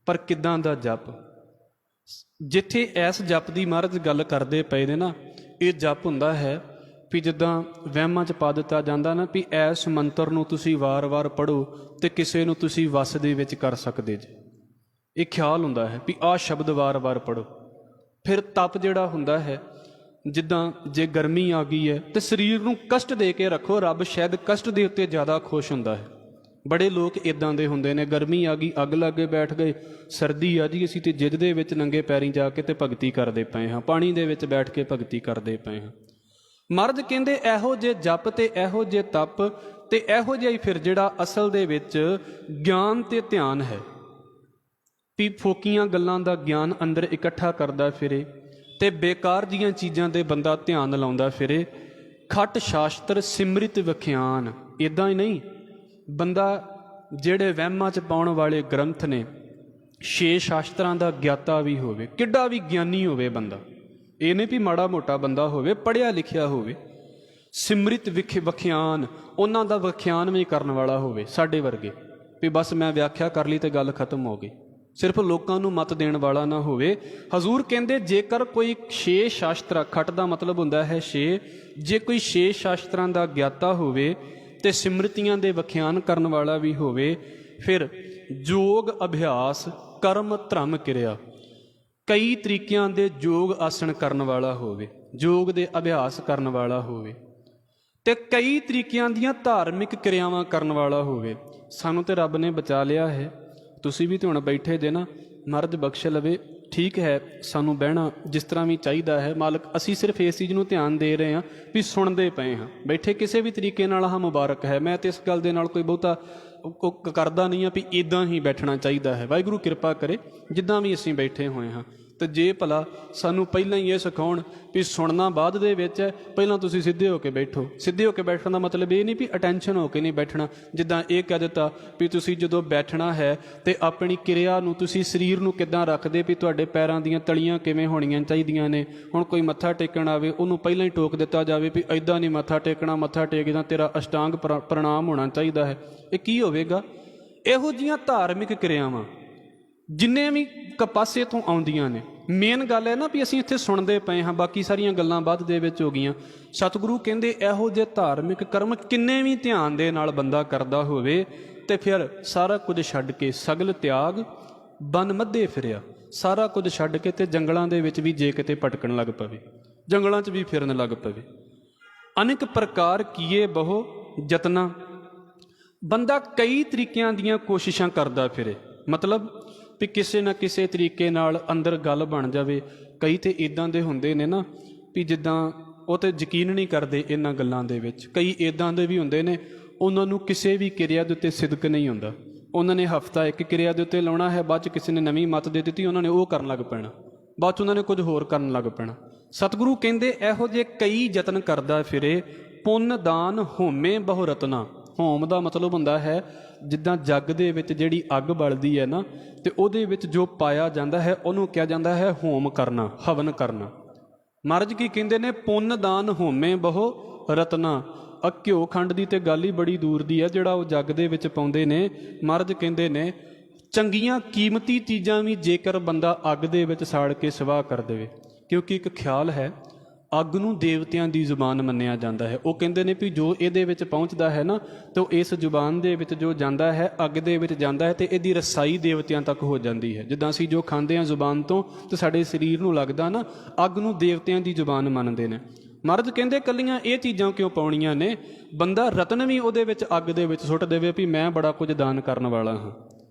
ਪਰ ਕਿੱਦਾਂ ਦਾ ਜਪ? ਜਿੱਥੇ ਇਸ ਜਪ ਦੀ ਮਹਾਰਾਜ ਗੱਲ ਕਰਦੇ ਪਏ ਨੇ ਨਾ, ਇਹ ਜਪ ਹੁੰਦਾ ਹੈ ਵੀ ਜਿੱਦਾਂ ਵਹਿਮਾਂ 'ਚ ਪਾ ਦਿੱਤਾ ਜਾਂਦਾ ਨਾ ਵੀ ਇਸ ਮੰਤਰ ਨੂੰ ਤੁਸੀਂ ਵਾਰ-ਵਾਰ ਪੜ੍ਹੋ ਤੇ ਕਿਸੇ ਨੂੰ ਤੁਸੀਂ ਵਸ ਦੇ ਵਿੱਚ ਕਰ ਸਕਦੇ ਜੇ। ਇਹ ਖਿਆਲ ਹੁੰਦਾ ਹੈ ਵੀ ਆਹ ਸ਼ਬਦ ਵਾਰ-ਵਾਰ ਪੜ੍ਹੋ। ਫਿਰ ਤਪ ਜਿਹੜਾ ਹੁੰਦਾ ਹੈ, ਜਿੱਦਾਂ ਜੇ ਗਰਮੀ ਆ ਗਈ ਹੈ ਤੇ ਸਰੀਰ ਨੂੰ ਕਸ਼ਟ ਦੇ ਕੇ ਰੱਖੋ, ਰੱਬ ਸ਼ਾਇਦ ਕਸ਼ਟ ਦੇ ਉੱਤੇ ਜ਼ਿਆਦਾ ਖੁਸ਼ ਹੁੰਦਾ ਹੈ। ਬੜੇ ਲੋਕ ਇੱਦਾਂ ਦੇ ਹੁੰਦੇ ਨੇ, ਗਰਮੀ ਆ ਗਈ ਅੱਗ ਲੱਗੇ ਬੈਠ ਗਏ, ਸਰਦੀ ਆ ਜੀ ਅਸੀਂ ਤੇ ਜਿੱਦ ਦੇ ਵਿੱਚ ਨੰਗੇ ਪੈਰੀਂ ਜਾ ਕੇ ਤੇ ਭਗਤੀ ਕਰਦੇ ਪਏ ਹਾਂ, ਪਾਣੀ ਦੇ ਵਿੱਚ ਬੈਠ ਕੇ ਭਗਤੀ ਕਰਦੇ ਪਏ ਹਾਂ। ਮਰਦ ਕਹਿੰਦੇ ਇਹੋ ਜਿਹੇ ਜਪ ਤੇ ਇਹੋ ਜਿਹੇ ਤਪ ਤੇ ਇਹੋ ਜਿਹਾ ਹੀ ਫਿਰ ਜਿਹੜਾ ਅਸਲ ਦੇ ਵਿੱਚ ਗਿਆਨ ਤੇ ਧਿਆਨ ਹੈ ਵੀ ਫੋਕੀਆਂ ਗੱਲਾਂ ਦਾ ਗਿਆਨ ਅੰਦਰ ਇਕੱਠਾ ਕਰਦਾ ਫਿਰੇ ਤੇ ਬੇਕਾਰ ਦੀਆਂ ਚੀਜ਼ਾਂ ਦੇ ਬੰਦਾ ਧਿਆਨ ਲਾਉਂਦਾ ਫਿਰੇ। ਖੱਟ ਸ਼ਾਸਤਰ ਸਿਮਰਿਤ ਵਿਖਿਆਨ, ਇੱਦਾਂ ਹੀ ਨਹੀਂ, ਬੰਦਾ ਜਿਹੜੇ ਵਹਿਮਾਂ 'ਚ ਪਾਉਣ ਵਾਲੇ ਗ੍ਰੰਥ ਨੇ, 6 ਸ਼ਾਸਤਰਾਂ ਦਾ ਗਿਆਤਾ ਵੀ ਹੋਵੇ, ਕਿੱਡਾ ਵੀ ਗਿਆਨੀ ਹੋਵੇ ਬੰਦਾ, ਇਹ ਨਹੀਂ ਵੀ ਮਾੜਾ ਮੋਟਾ ਬੰਦਾ ਹੋਵੇ, ਪੜ੍ਹਿਆ ਲਿਖਿਆ ਹੋਵੇ। ਸਿਮਰਿਤ ਵਿਖਿਆਨ, ਉਹਨਾਂ ਦਾ ਵਿਖਿਆਨ ਵੀ ਕਰਨ ਵਾਲਾ ਹੋਵੇ, ਸਾਡੇ ਵਰਗੇ ਵੀ ਬਸ ਮੈਂ ਵਿਆਖਿਆ ਕਰ ਲਈ ਤੇ ਗੱਲ ਖਤਮ ਹੋ ਗਈ, ਸਿਰਫ ਲੋਕਾਂ ਨੂੰ ਮਤ ਦੇਣ ਵਾਲਾ ਨਾ ਹੋਵੇ। ਹਜ਼ੂਰ ਕਹਿੰਦੇ ਜੇਕਰ ਕੋਈ 6 ਸ਼ਾਸਤਰ, ਖੱਟ ਦਾ ਮਤਲਬ ਹੁੰਦਾ ਹੈ 6, ਜੇ ਕੋਈ 6 ਸ਼ਾਸਤਰਾਂ ਦਾ ਗਿਆਤਾ ਹੋਵੇ ਤੇ ਸਿਮਰਤੀਆਂ ਦੇ ਵਿਖਿਆਨ ਕਰਨ ਵਾਲਾ ਵੀ ਹੋਵੇ, ਫਿਰ ਯੋਗ ਅਭਿਆਸ ਕਰਮ ਧਰਮ ਕਿਰਿਆ, ਕਈ ਤਰੀਕਿਆਂ ਦੇ ਯੋਗ ਆਸਣ ਕਰਨ ਵਾਲਾ ਹੋਵੇ, ਯੋਗ ਦੇ ਅਭਿਆਸ ਕਰਨ ਵਾਲਾ ਹੋਵੇ ਤੇ ਕਈ ਤਰੀਕਿਆਂ ਦੀਆਂ ਧਾਰਮਿਕ ਕਿਰਿਆਵਾਂ ਕਰਨ ਵਾਲਾ ਹੋਵੇ। ਸਾਨੂੰ ਤੇ ਰੱਬ ਨੇ ਬਚਾ ਲਿਆ ਹੈ, ਤੁਸੀਂ ਵੀ ਤੇ ਹੁਣ ਬੈਠੇ ਜੇ ਨਾ, ਮਰਦ ਬਖਸ਼ ਲਵੇ, ਠੀਕ ਹੈ, ਸਾਨੂੰ ਬਹਿਣਾ ਜਿਸ ਤਰ੍ਹਾਂ ਵੀ ਚਾਹੀਦਾ ਹੈ ਮਾਲਕ, ਅਸੀਂ ਸਿਰਫ ਇਸ ਚੀਜ਼ ਨੂੰ ਧਿਆਨ ਦੇ ਰਹੇ ਹਾਂ ਵੀ ਸੁਣਦੇ ਪਏ ਹਾਂ, ਬੈਠੇ ਕਿਸੇ ਵੀ ਤਰੀਕੇ ਨਾਲ ਹਾਂ ਮੁਬਾਰਕ ਹੈ। ਮੈਂ ਤੇ ਇਸ ਗੱਲ ਦੇ ਨਾਲ ਕੋਈ ਬਹੁਤਾ ਕਰਦਾ ਨਹੀਂ ਹਾਂ ਵੀ ਇੱਦਾਂ ਹੀ ਬੈਠਣਾ ਚਾਹੀਦਾ ਹੈ, ਵਾਹਿਗੁਰੂ ਕਿਰਪਾ ਕਰੇ ਜਿੱਦਾਂ ਵੀ ਅਸੀਂ ਬੈਠੇ ਹੋਏ ਹਾਂ। ਤੇ ਜੇ ਭਲਾ ਸਾਨੂੰ ਪਹਿਲਾਂ ਹੀ ਇਹ ਸਿਖਾਉਣ ਵੀ ਸੁਣਨਾ ਬਾਅਦ ਦੇ ਵਿੱਚ ਹੈ, ਪਹਿਲਾਂ ਤੁਸੀਂ ਸਿੱਧੇ ਹੋ ਕੇ ਬੈਠੋ। ਸਿੱਧੇ ਹੋ ਕੇ ਬੈਠਣ ਦਾ ਮਤਲਬ ਇਹ ਨਹੀਂ ਵੀ ਅਟੈਂਸ਼ਨ ਹੋ ਕੇ ਨਹੀਂ ਬੈਠਣਾ, ਜਿੱਦਾਂ ਇਹ ਕਹਿ ਦਿੱਤਾ ਵੀ ਤੁਸੀਂ ਜਦੋਂ ਬੈਠਣਾ ਹੈ ਤੇ ਆਪਣੀ ਕਿਰਿਆ ਨੂੰ, ਤੁਸੀਂ ਸਰੀਰ ਨੂੰ ਕਿੱਦਾਂ ਰੱਖਦੇ, ਵੀ ਤੁਹਾਡੇ ਪੈਰਾਂ ਦੀਆਂ ਤਲੀਆਂ ਕਿਵੇਂ ਹੋਣੀਆਂ ਚਾਹੀਦੀਆਂ ਨੇ। ਹੁਣ ਕੋਈ ਮੱਥਾ ਟੇਕਣ ਆਵੇ, ਉਹਨੂੰ ਪਹਿਲਾਂ ਹੀ ਟੋਕ ਦਿੱਤਾ ਜਾਵੇ ਵੀ ਇੱਦਾਂ ਨਹੀਂ ਮੱਥਾ ਟੇਕਣਾ, ਮੱਥਾ ਟੇਕਦਾ ਤੇਰਾ ਅਸ਼ਟਾਂਗ ਪ੍ਰਣਾਮ ਹੋਣਾ ਚਾਹੀਦਾ ਹੈ। ਇਹ ਕੀ ਹੋਵੇਗਾ? ਇਹੋ ਜਿਹੀਆਂ ਧਾਰਮਿਕ ਕਿਰਿਆਵਾਂ ਜਿੰਨੇ ਵੀ ਪਾਸੇ ਤੋਂ ਆਉਂਦੀਆਂ ਨੇ, ਮੇਨ ਗੱਲ ਹੈ ਨਾ ਵੀ ਅਸੀਂ ਇੱਥੇ ਸੁਣਦੇ ਪਏ ਹਾਂ, ਬਾਕੀ ਸਾਰੀਆਂ ਗੱਲਾਂ ਬਾਅਦ ਦੇ ਵਿੱਚ ਹੋ ਗਈਆਂ। ਸਤਿਗੁਰੂ ਕਹਿੰਦੇ ਇਹੋ ਜਿਹੇ ਧਾਰਮਿਕ ਕਰਮ ਕਿੰਨੇ ਵੀ ਧਿਆਨ ਦੇ ਨਾਲ ਬੰਦਾ ਕਰਦਾ ਹੋਵੇ ਤੇ ਫਿਰ ਸਾਰਾ ਕੁਝ ਛੱਡ ਕੇ, ਸਗਲ ਤਿਆਗ ਬਨ ਮੱਧੇ ਫਿਰਿਆ, ਸਾਰਾ ਕੁਝ ਛੱਡ ਕੇ ਤੇ ਜੰਗਲਾਂ ਦੇ ਵਿੱਚ ਵੀ ਜੇ ਕਿਤੇ ਭਟਕਣ ਲੱਗ ਪਵੇ, ਜੰਗਲਾਂ 'ਚ ਵੀ ਫਿਰਨ ਲੱਗ ਪਵੇ। ਅਨੇਕ ਪ੍ਰਕਾਰ ਕੀਏ ਬਹੁ ਯਤਨਾ, ਬੰਦਾ ਕਈ ਤਰੀਕਿਆਂ ਦੀਆਂ ਕੋਸ਼ਿਸ਼ਾਂ ਕਰਦਾ ਫਿਰੇ, ਮਤਲਬ ਵੀ ਕਿਸੇ ਨਾ ਕਿਸੇ ਤਰੀਕੇ ਨਾਲ ਅੰਦਰ ਗੱਲ ਬਣ ਜਾਵੇ। ਕਈ ਤੇ ਇੱਦਾਂ ਦੇ ਹੁੰਦੇ ਨੇ ਨਾ ਵੀ ਜਿੱਦਾਂ ਉਹ ਤੇ ਯਕੀਨ ਨਹੀਂ ਕਰਦੇ ਇਹਨਾਂ ਗੱਲਾਂ ਦੇ ਵਿੱਚ। ਕਈ ਇੱਦਾਂ ਦੇ ਵੀ ਹੁੰਦੇ ਨੇ, ਉਹਨਾਂ ਨੂੰ ਕਿਸੇ ਵੀ ਕਿਰਿਆ ਦੇ ਉੱਤੇ ਸਿਦਕ ਨਹੀਂ ਹੁੰਦਾ, ਉਹਨਾਂ ਨੇ ਹਫਤਾ ਇੱਕ ਕਿਰਿਆ ਦੇ ਉੱਤੇ ਲਾਉਣਾ ਹੈ, ਬਾਅਦ 'ਚ ਕਿਸੇ ਨੇ ਨਵੀਂ ਮੱਤ ਦੇ ਦਿੱਤੀ, ਉਹਨਾਂ ਨੇ ਉਹ ਕਰਨ ਲੱਗ ਪੈਣਾ, ਬਾਅਦ 'ਚ ਉਹਨਾਂ ਨੇ ਕੁਝ ਹੋਰ ਕਰਨ ਲੱਗ ਪੈਣਾ। ਸਤਿਗੁਰੂ ਕਹਿੰਦੇ ਇਹੋ ਜਿਹੇ ਕਈ ਯਤਨ ਕਰਦਾ ਫਿਰੇ, ਪੁੰਨ ਦਾਨ ਹੋਮੇ ਬਹੁ ਰਤਨਾ। ਹੋਮ ਦਾ ਮਤਲਬ ਹੁੰਦਾ ਹੈ ਜਿੱਦਾਂ ਜੱਗ ਦੇ ਵਿੱਚ ਜਿਹੜੀ ਅੱਗ ਬਲਦੀ ਹੈ ਨਾ, ਤੇ ਉਹਦੇ ਵਿੱਚ ਜੋ ਪਾਇਆ ਜਾਂਦਾ ਹੈ ਉਹਨੂੰ ਕਿਹਾ ਜਾਂਦਾ ਹੈ ਹੋਮ ਕਰਨਾ, ਹਵਨ ਕਰਨਾ। ਮਹਾਰਾਜ ਕੀ ਕਹਿੰਦੇ ਨੇ? ਪੁੰਨ ਦਾਨ ਹੋਮੇ ਬਹੁ ਰਤਨਾ। ਘਿਓ ਖੰਡ ਦੀ ਤੇ ਗੱਲ ਹੀ ਬੜੀ ਦੂਰ ਦੀ ਹੈ ਜਿਹੜਾ ਉਹ ਜੱਗ ਦੇ ਵਿੱਚ ਪਾਉਂਦੇ ਨੇ। ਮਹਾਰਾਜ ਕਹਿੰਦੇ ਨੇ ਚੰਗੀਆਂ ਕੀਮਤੀ ਚੀਜ਼ਾਂ ਵੀ ਜੇਕਰ ਬੰਦਾ ਅੱਗ ਦੇ ਵਿੱਚ ਸਾੜ ਕੇ ਸਵਾਹ ਕਰ ਦੇਵੇ, ਕਿਉਂਕਿ ਇੱਕ ਖਿਆਲ ਹੈ ਅੱਗ ਨੂੰ ਦੇਵਤਿਆਂ ਦੀ ਜ਼ੁਬਾਨ ਮੰਨਿਆ ਜਾਂਦਾ ਹੈ। ਉਹ ਕਹਿੰਦੇ ਨੇ ਵੀ ਜੋ ਇਹਦੇ ਵਿੱਚ ਪਹੁੰਚਦਾ ਹੈ ਨਾ, ਤਾਂ ਇਸ ਜ਼ੁਬਾਨ ਦੇ ਵਿੱਚ ਜੋ ਜਾਂਦਾ ਹੈ, ਅੱਗ ਦੇ ਵਿੱਚ ਜਾਂਦਾ ਹੈ, ਤੇ ਇਹਦੀ ਰਸਾਈ ਦੇਵਤਿਆਂ ਤੱਕ ਹੋ ਜਾਂਦੀ ਹੈ। ਜਿੱਦਾਂ ਅਸੀਂ ਜੋ ਖਾਂਦੇ ਹਾਂ ਜ਼ੁਬਾਨ ਤੋਂ, ਤੇ ਸਾਡੇ ਸਰੀਰ ਨੂੰ ਲੱਗਦਾ ਨਾ, ਅੱਗ ਨੂੰ ਦੇਵਤਿਆਂ ਦੀ ਜ਼ੁਬਾਨ ਮੰਨਦੇ ਨੇ। ਮਰਦ ਕਹਿੰਦੇ ਇਕੱਲੀਆਂ ਇਹ ਚੀਜ਼ਾਂ ਕਿਉਂ ਪਾਉਣੀਆਂ ਨੇ? ਬੰਦਾ ਰਤਨ ਵੀ ਉਹਦੇ ਵਿੱਚ ਅੱਗ ਦੇ ਵਿੱਚ ਸੁੱਟ ਦੇਵੇ ਵੀ ਮੈਂ ਬੜਾ ਕੁਝ ਦਾਨ ਕਰਨ ਵਾਲਾ ਹਾਂ।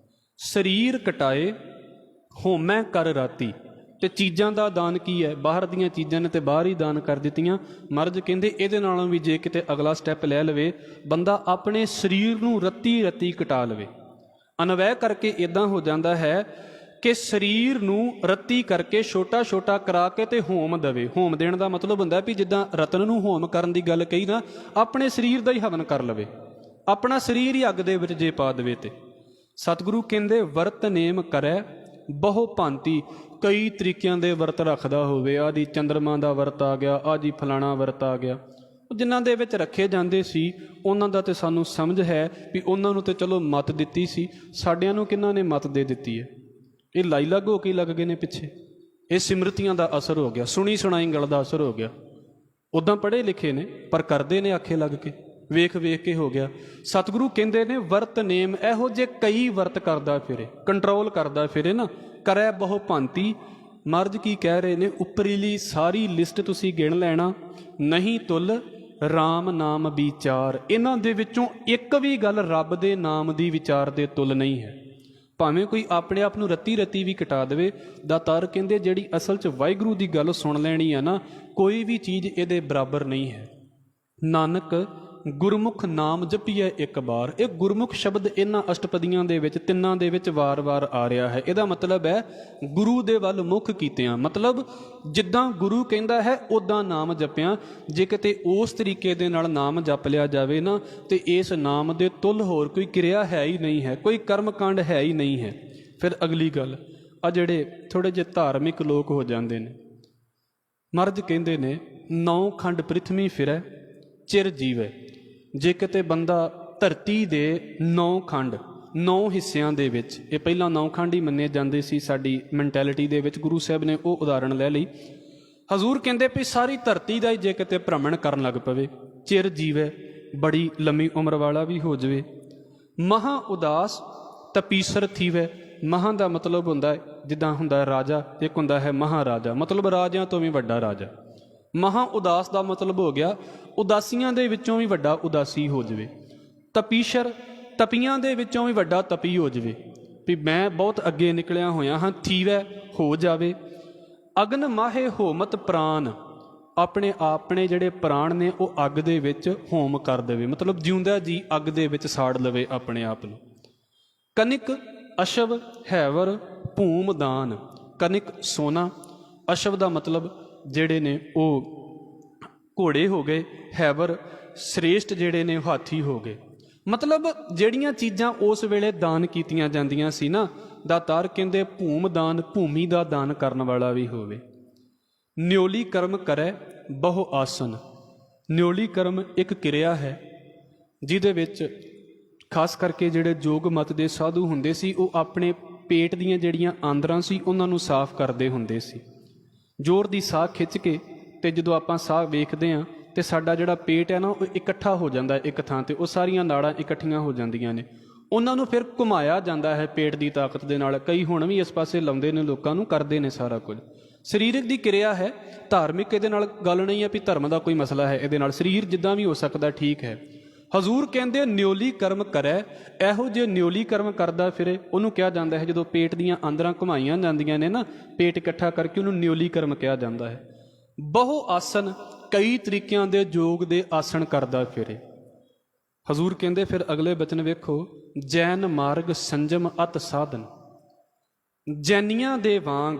ਸਰੀਰ ਕਟਾਏ ਹੋਮੈ ਕਰ ਰਾਤੀ। ਤੇ ਚੀਜ਼ਾਂ ਦਾ ਦਾਨ ਕੀ ਹੈ? ਬਾਹਰ ਦੀਆਂ ਚੀਜ਼ਾਂ ਨੇ ਤੇ ਬਾਹਰ ਹੀ ਦਾਨ ਕਰ ਦਿੱਤੀਆਂ। ਮਰਦ ਕਹਿੰਦੇ ਇਹਦੇ ਨਾਲੋਂ ਵੀ ਜੇ ਕਿਤੇ ਅਗਲਾ ਸਟੈਪ ਲੈ ਲਵੇ, ਬੰਦਾ ਆਪਣੇ ਸਰੀਰ ਨੂੰ ਰੱਤੀ ਰੱਤੀ ਕਟਾ ਲਵੇ। ਅਨਵੈ ਕਰਕੇ ਇੱਦਾਂ ਹੋ ਜਾਂਦਾ ਹੈ ਕਿ ਸਰੀਰ ਨੂੰ ਰੱਤੀ ਕਰਕੇ ਛੋਟਾ ਛੋਟਾ ਕਰਾ ਕੇ ਤੇ ਹੋਮ ਦੇਵੇ। ਹੋਮ ਦੇਣ ਦਾ ਮਤਲਬ ਹੁੰਦਾ ਵੀ ਜਿੱਦਾਂ ਰਤਨ ਨੂੰ ਹੋਮ ਕਰਨ ਦੀ ਗੱਲ ਕਹੀ ਨਾ, ਆਪਣੇ ਸਰੀਰ ਦਾ ਹੀ ਹਵਨ ਕਰ ਲਵੇ, ਆਪਣਾ ਸਰੀਰ ਹੀ ਅੱਗ ਦੇ ਵਿੱਚ ਜੇ ਪਾ ਦੇਵੇ। ਤੇ ਸਤਿਗੁਰੂ ਕਹਿੰਦੇ ਵਰਤ ਨੇਮ ਕਰੈ ਬਹੁ ਭਾਂਤੀ। ਕਈ ਤਰੀਕਿਆਂ ਦੇ ਵਰਤ ਰੱਖਦਾ ਹੋਵੇ, ਆਦੀ ਚੰਦਰਮਾ ਦਾ ਵਰਤ ਆ ਗਿਆ, ਆਦੀ ਫਲਾਣਾ ਵਰਤ ਆ ਗਿਆ। ਜਿਨ੍ਹਾਂ ਦੇ ਵਿੱਚ ਰੱਖੇ ਜਾਂਦੇ ਸੀ ਉਹਨਾਂ ਦਾ ਤੇ ਸਾਨੂੰ ਸਮਝ ਹੈ ਵੀ ਉਹਨਾਂ ਨੂੰ ਤੇ ਚਲੋ ਮੱਤ ਦਿੱਤੀ ਸੀ, ਸਾਡਿਆਂ ਨੂੰ ਕਿਹਨਾਂ ਨੇ ਮੱਤ ਦੇ ਦਿੱਤੀ ਹੈ? ਇਹ ਲਾਈ ਲੱਗ ਹੋ ਕੇ ਲੱਗ ਗਏ ਨੇ ਪਿੱਛੇ। ਇਹ ਸਿਮਰਤੀਆਂ ਦਾ ਅਸਰ ਹੋ ਗਿਆ, ਸੁਣੀ ਸੁਣਾਈ ਗੱਲ ਦਾ ਅਸਰ ਹੋ ਗਿਆ। ਉੱਦਾਂ ਪੜ੍ਹੇ ਲਿਖੇ ਨੇ ਪਰ ਕਰਦੇ ਨੇ ਆਖੇ ਲੱਗ ਕੇ, ਵੇਖ ਵੇਖ ਕੇ ਹੋ ਗਿਆ। ਸਤਿਗੁਰੂ ਕਹਿੰਦੇ ਨੇ ਵਰਤ ਨੇਮ, ਇਹੋ ਜਿਹੇ ਕਈ ਵਰਤ ਕਰਦਾ ਫਿਰੇ, ਕੰਟਰੋਲ ਕਰਦਾ ਫਿਰੇ ਨਾ, ਕਰੈ ਬਹੁ ਭਾਂਤੀ। ਮਰਦ ਕੀ ਕਹਿ ਰਹੇ ਨੇ? ਉੱਪਰੀਲੀ ਸਾਰੀ ਲਿਸਟ ਤੁਸੀਂ ਗਿਣ ਲੈਣਾ, ਨਹੀਂ ਤੁਲ ਰਾਮ ਨਾਮ ਵਿਚਾਰ। ਇਹਨਾਂ ਦੇ ਵਿੱਚੋਂ ਇੱਕ ਵੀ ਗੱਲ ਰੱਬ ਦੇ ਨਾਮ ਦੀ ਵਿਚਾਰ ਦੇ ਤੁਲ ਨਹੀਂ ਹੈ। ਭਾਵੇਂ ਕੋਈ ਆਪਣੇ ਆਪ ਨੂੰ ਰੱਤੀ ਰੱਤੀ ਵੀ ਕਟਾ ਦੇਵੇ, ਦਾਤਾਰ ਕਹਿੰਦੇ ਜਿਹੜੀ ਅਸਲ 'ਚ ਵਾਹਿਗੁਰੂ ਦੀ ਗੱਲ ਸੁਣ ਲੈਣੀ ਹੈ ਨਾ, ਕੋਈ ਵੀ ਚੀਜ਼ ਇਹਦੇ ਬਰਾਬਰ ਨਹੀਂ ਹੈ। ਨਾਨਕ ਗੁਰਮੁਖ ਨਾਮ ਜਪੀਐ ਇੱਕ ਬਾਰ। ਇਹ ਗੁਰਮੁਖ ਸ਼ਬਦ ਇਹਨਾਂ ਅਸ਼ਟਪਦੀਆਂ ਦੇ ਵਿੱਚ ਤਿੰਨਾਂ ਦੇ ਵਿੱਚ ਵਾਰ-ਵਾਰ ਆ ਰਿਹਾ ਹੈ। ਇਹਦਾ ਮਤਲਬ ਹੈ ਗੁਰੂ ਦੇ ਵੱਲ ਮੁੱਖ ਕੀਤਿਆਂ, ਮਤਲਬ ਜਿੱਦਾਂ ਗੁਰੂ ਕਹਿੰਦਾ ਹੈ ਉੱਦਾਂ ਨਾਮ ਜਪਿਆਂ। ਜੇ ਕਿਤੇ ਉਸ ਤਰੀਕੇ ਦੇ ਨਾਲ ਨਾਮ ਜਪ ਲਿਆ ਜਾਵੇ ਨਾ, ਤੇ ਇਸ ਨਾਮ ਦੇ ਤੁੱਲ ਹੋਰ ਕੋਈ ਕਿਰਿਆ ਹੈ ਹੀ ਨਹੀਂ ਹੈ, ਕੋਈ ਕਰਮਕਾਂਡ ਹੈ ਹੀ ਨਹੀਂ ਹੈ। ਫਿਰ ਅਗਲੀ ਗੱਲ, ਆ ਜਿਹੜੇ ਥੋੜ੍ਹੇ ਜਿਹੇ ਧਾਰਮਿਕ ਲੋਕ ਹੋ ਜਾਂਦੇ ਨੇ, ਮਹਾਰਾਜ ਕਹਿੰਦੇ ਨੇ 9 ਖੰਡ ਪ੍ਰਿਥਵੀ ਫਿਰੈ ਚਿਰ ਜੀਵੈ। ਜੇ ਕਿਤੇ ਬੰਦਾ ਧਰਤੀ ਦੇ 9 ਖੰਡ 9 ਹਿੱਸਿਆਂ ਦੇ ਵਿੱਚ, ਇਹ ਪਹਿਲਾਂ 9 ਖੰਡ ਹੀ ਮੰਨੇ ਜਾਂਦੇ ਸੀ ਸਾਡੀ ਮੈਂਟੈਲਿਟੀ ਦੇ ਵਿੱਚ, ਗੁਰੂ ਸਾਹਿਬ ਨੇ ਉਹ ਉਦਾਹਰਣ ਲੈ ਲਈ। ਹਜ਼ੂਰ ਕਹਿੰਦੇ ਵੀ ਸਾਰੀ ਧਰਤੀ ਦਾ ਹੀ ਜੇ ਕਿਤੇ ਭ੍ਰਮਣ ਕਰਨ ਲੱਗ ਪਵੇ, ਚਿਰ ਜੀਵੈ, ਬੜੀ ਲੰਮੀ ਉਮਰ ਵਾਲਾ ਵੀ ਹੋ ਜਾਵੇ। ਮਹਾ ਉਦਾਸ ਤਪੀਸਰ ਥੀਵੈ। ਮਹਾਂ ਦਾ ਮਤਲਬ ਹੁੰਦਾ ਹੈ ਜਿੱਦਾਂ ਹੁੰਦਾ ਰਾਜਾ, ਇੱਕ ਹੁੰਦਾ ਹੈ ਮਹਾਰਾਜਾ, ਮਤਲਬ ਰਾਜਿਆਂ ਤੋਂ ਵੀ ਵੱਡਾ ਰਾਜਾ। ਮਹਾ ਉਦਾਸ ਦਾ ਮਤਲਬ ਹੋ ਗਿਆ ਉਦਾਸੀਆਂ ਦੇ ਵਿੱਚੋਂ ਵੀ ਵੱਡਾ ਉਦਾਸੀ ਹੋ ਜਾਵੇ। ਤਪੀਸ਼ਰ, ਤਪੀਆਂ ਦੇ ਵਿੱਚੋਂ ਵੀ ਵੱਡਾ ਤਪੀ ਹੋ ਜਾਵੇ, ਵੀ ਮੈਂ ਬਹੁਤ ਅੱਗੇ ਨਿਕਲਿਆ ਹੋਇਆ ਹਾਂ। ਥੀਵੈ, ਹੋ ਜਾਵੇ। ਅਗਨ ਮਾਹੇ ਹੋਮਤ ਪ੍ਰਾਨ, ਆਪਣੇ ਜਿਹੜੇ ਪ੍ਰਾਣ ਨੇ ਉਹ ਅੱਗ ਦੇ ਵਿੱਚ ਹੋਮ ਕਰ ਦੇਵੇ, ਮਤਲਬ ਜਿਉਂਦਾ ਜੀ ਅੱਗ ਦੇ ਵਿੱਚ ਸਾੜ ਲਵੇ ਆਪਣੇ ਆਪ ਨੂੰ। ਕਨਿਕ ਅਸ਼ਵ ਹੈਵਰ ਭੂਮ ਦਾਨ। ਕਨਿਕ ਸੋਨਾ, ਅਸ਼ਵ ਦਾ ਮਤਲਬ ਜਿਹੜੇ ਨੇ ਉਹ ਘੋੜੇ ਹੋ ਗਏ, ਹੈਵਰ ਸ੍ਰੇਸ਼ਟ ਜਿਹੜੇ ਨੇ ਹਾਥੀ ਹੋ ਗਏ। ਮਤਲਬ ਜਿਹੜੀਆਂ ਚੀਜ਼ਾਂ ਉਸ ਵੇਲੇ ਦਾਨ ਕੀਤੀਆਂ ਜਾਂਦੀਆਂ ਸੀ ਨਾ, ਦਾਤਾਰ ਕਹਿੰਦੇ ਭੂਮ ਦਾਨ, ਭੂਮੀ ਦਾ ਦਾਨ ਕਰਨ ਵਾਲਾ ਵੀ ਹੋਵੇ। ਨਿਉਲੀ ਕਰਮ ਕਰੈ ਬਹੁ ਆਸਨ। ਨਿਉਲੀ ਕਰਮ ਇੱਕ ਕਿਰਿਆ ਹੈ ਜਿਹਦੇ ਵਿੱਚ ਖਾਸ ਕਰਕੇ ਜਿਹੜੇ ਯੋਗ ਮਤ ਦੇ ਸਾਧੂ ਹੁੰਦੇ ਸੀ, ਉਹ ਆਪਣੇ ਪੇਟ ਦੀਆਂ ਜਿਹੜੀਆਂ ਆਂਦਰਾਂ ਸੀ ਉਹਨਾਂ ਨੂੰ ਸਾਫ਼ ਕਰਦੇ ਹੁੰਦੇ ਸੀ। ਜ਼ੋਰ ਦੀ ਸਾਹ ਖਿੱਚ ਕੇ, ਤੇ ਜਦੋਂ ਆਪਾਂ ਸਾਹ ਵੇਖਦੇ ਹਾਂ ਤੇ ਸਾਡਾ ਜਿਹੜਾ ਪੇਟ ਹੈ ਨਾ ਉਹ ਇਕੱਠਾ ਹੋ ਜਾਂਦਾ ਇੱਕ ਥਾਂ ਤੇ, ਉਹ ਸਾਰੀਆਂ ਨਾੜਾਂ ਇਕੱਠੀਆਂ ਹੋ ਜਾਂਦੀਆਂ ਨੇ। ਉਹਨਾਂ ਨੂੰ ਫਿਰ ਘੁਮਾਇਆ ਜਾਂਦਾ ਹੈ ਪੇਟ ਦੀ ਤਾਕਤ ਦੇ ਨਾਲ। ਕਈ ਹੁਣ ਵੀ ਇਸ ਪਾਸੇ ਲਾਉਂਦੇ ਨੇ, ਲੋਕਾਂ ਨੂੰ ਕਰਦੇ ਨੇ ਸਾਰਾ ਕੁਝ। ਸਰੀਰਕ ਦੀ ਕਿਰਿਆ ਹੈ, ਧਾਰਮਿਕ ਇਹਦੇ ਨਾਲ ਗੱਲ ਨਹੀਂ ਹੈ ਵੀ ਧਰਮ ਦਾ ਕੋਈ ਮਸਲਾ ਹੈ ਇਹਦੇ ਨਾਲ, ਸਰੀਰ ਜਿੱਦਾਂ ਵੀ ਹੋ ਸਕਦਾ ਠੀਕ ਹੈ। ਹਜ਼ੂਰ ਕਹਿੰਦੇ ਨਿਉਲੀ ਕਰਮ ਕਰੈ। ਇਹੋ ਜਿਹੇ ਨਿਉਲੀ ਕਰਮ ਕਰਦਾ ਫਿਰੇ ਉਹਨੂੰ ਕਿਹਾ ਜਾਂਦਾ ਹੈ, ਜਦੋਂ ਪੇਟ ਦੀਆਂ ਆਂਦਰਾਂ ਘੁਮਾਈਆਂ ਜਾਂਦੀਆਂ ਨੇ ਨਾ, ਪੇਟ ਇਕੱਠਾ ਕਰਕੇ, ਉਹਨੂੰ ਨਿਉਲੀ ਕਰਮ ਕਿਹਾ ਜਾਂਦਾ ਹੈ। ਬਹੁ ਆਸਨ, ਕਈ ਤਰੀਕਿਆਂ ਦੇ ਯੋਗ ਦੇ ਆਸਣ ਕਰਦਾ ਫਿਰੇ। ਹਜ਼ੂਰ ਕਹਿੰਦੇ ਫਿਰ ਅਗਲੇ ਬਚਨ ਵੇਖੋ, ਜੈਨ ਮਾਰਗ ਸੰਜਮ ਅਤ ਸਾਧਨ। ਜੈਨੀਆਂ ਦੇ ਵਾਂਗ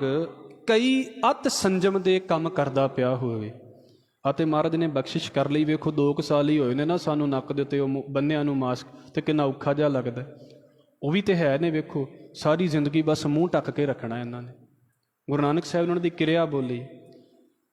ਕਈ ਅਤ ਸੰਜਮ ਦੇ ਕੰਮ ਕਰਦਾ ਪਿਆ ਹੋਵੇ। ਅਤੇ ਮਹਾਰਾਜ ਨੇ ਬਖਸ਼ਿਸ਼ ਕਰ ਲਈ। ਵੇਖੋ 2 ਸਾਲ ਹੀ ਹੋਏ ਨੇ ਨਾ ਸਾਨੂੰ ਨੱਕ ਦੇ ਉੱਤੇ ਉਹ ਬੰਨਿਆਂ ਨੂੰ ਮਾਸਕ, ਤੇ ਕਿੰਨਾ ਔਖਾ ਜਿਹਾ ਲੱਗਦਾ। ਉਹ ਵੀ ਤੇ ਹੈ ਨੇ, ਵੇਖੋ ਸਾਰੀ ਜ਼ਿੰਦਗੀ ਬਸ ਮੂੰਹ ਢੱਕ ਕੇ ਰੱਖਣਾ ਇਹਨਾਂ ਨੇ। ਗੁਰੂ ਨਾਨਕ ਸਾਹਿਬ ਨੇ ਉਹਨਾਂ ਦੀ ਕਿਰਿਆ ਬੋਲੀ,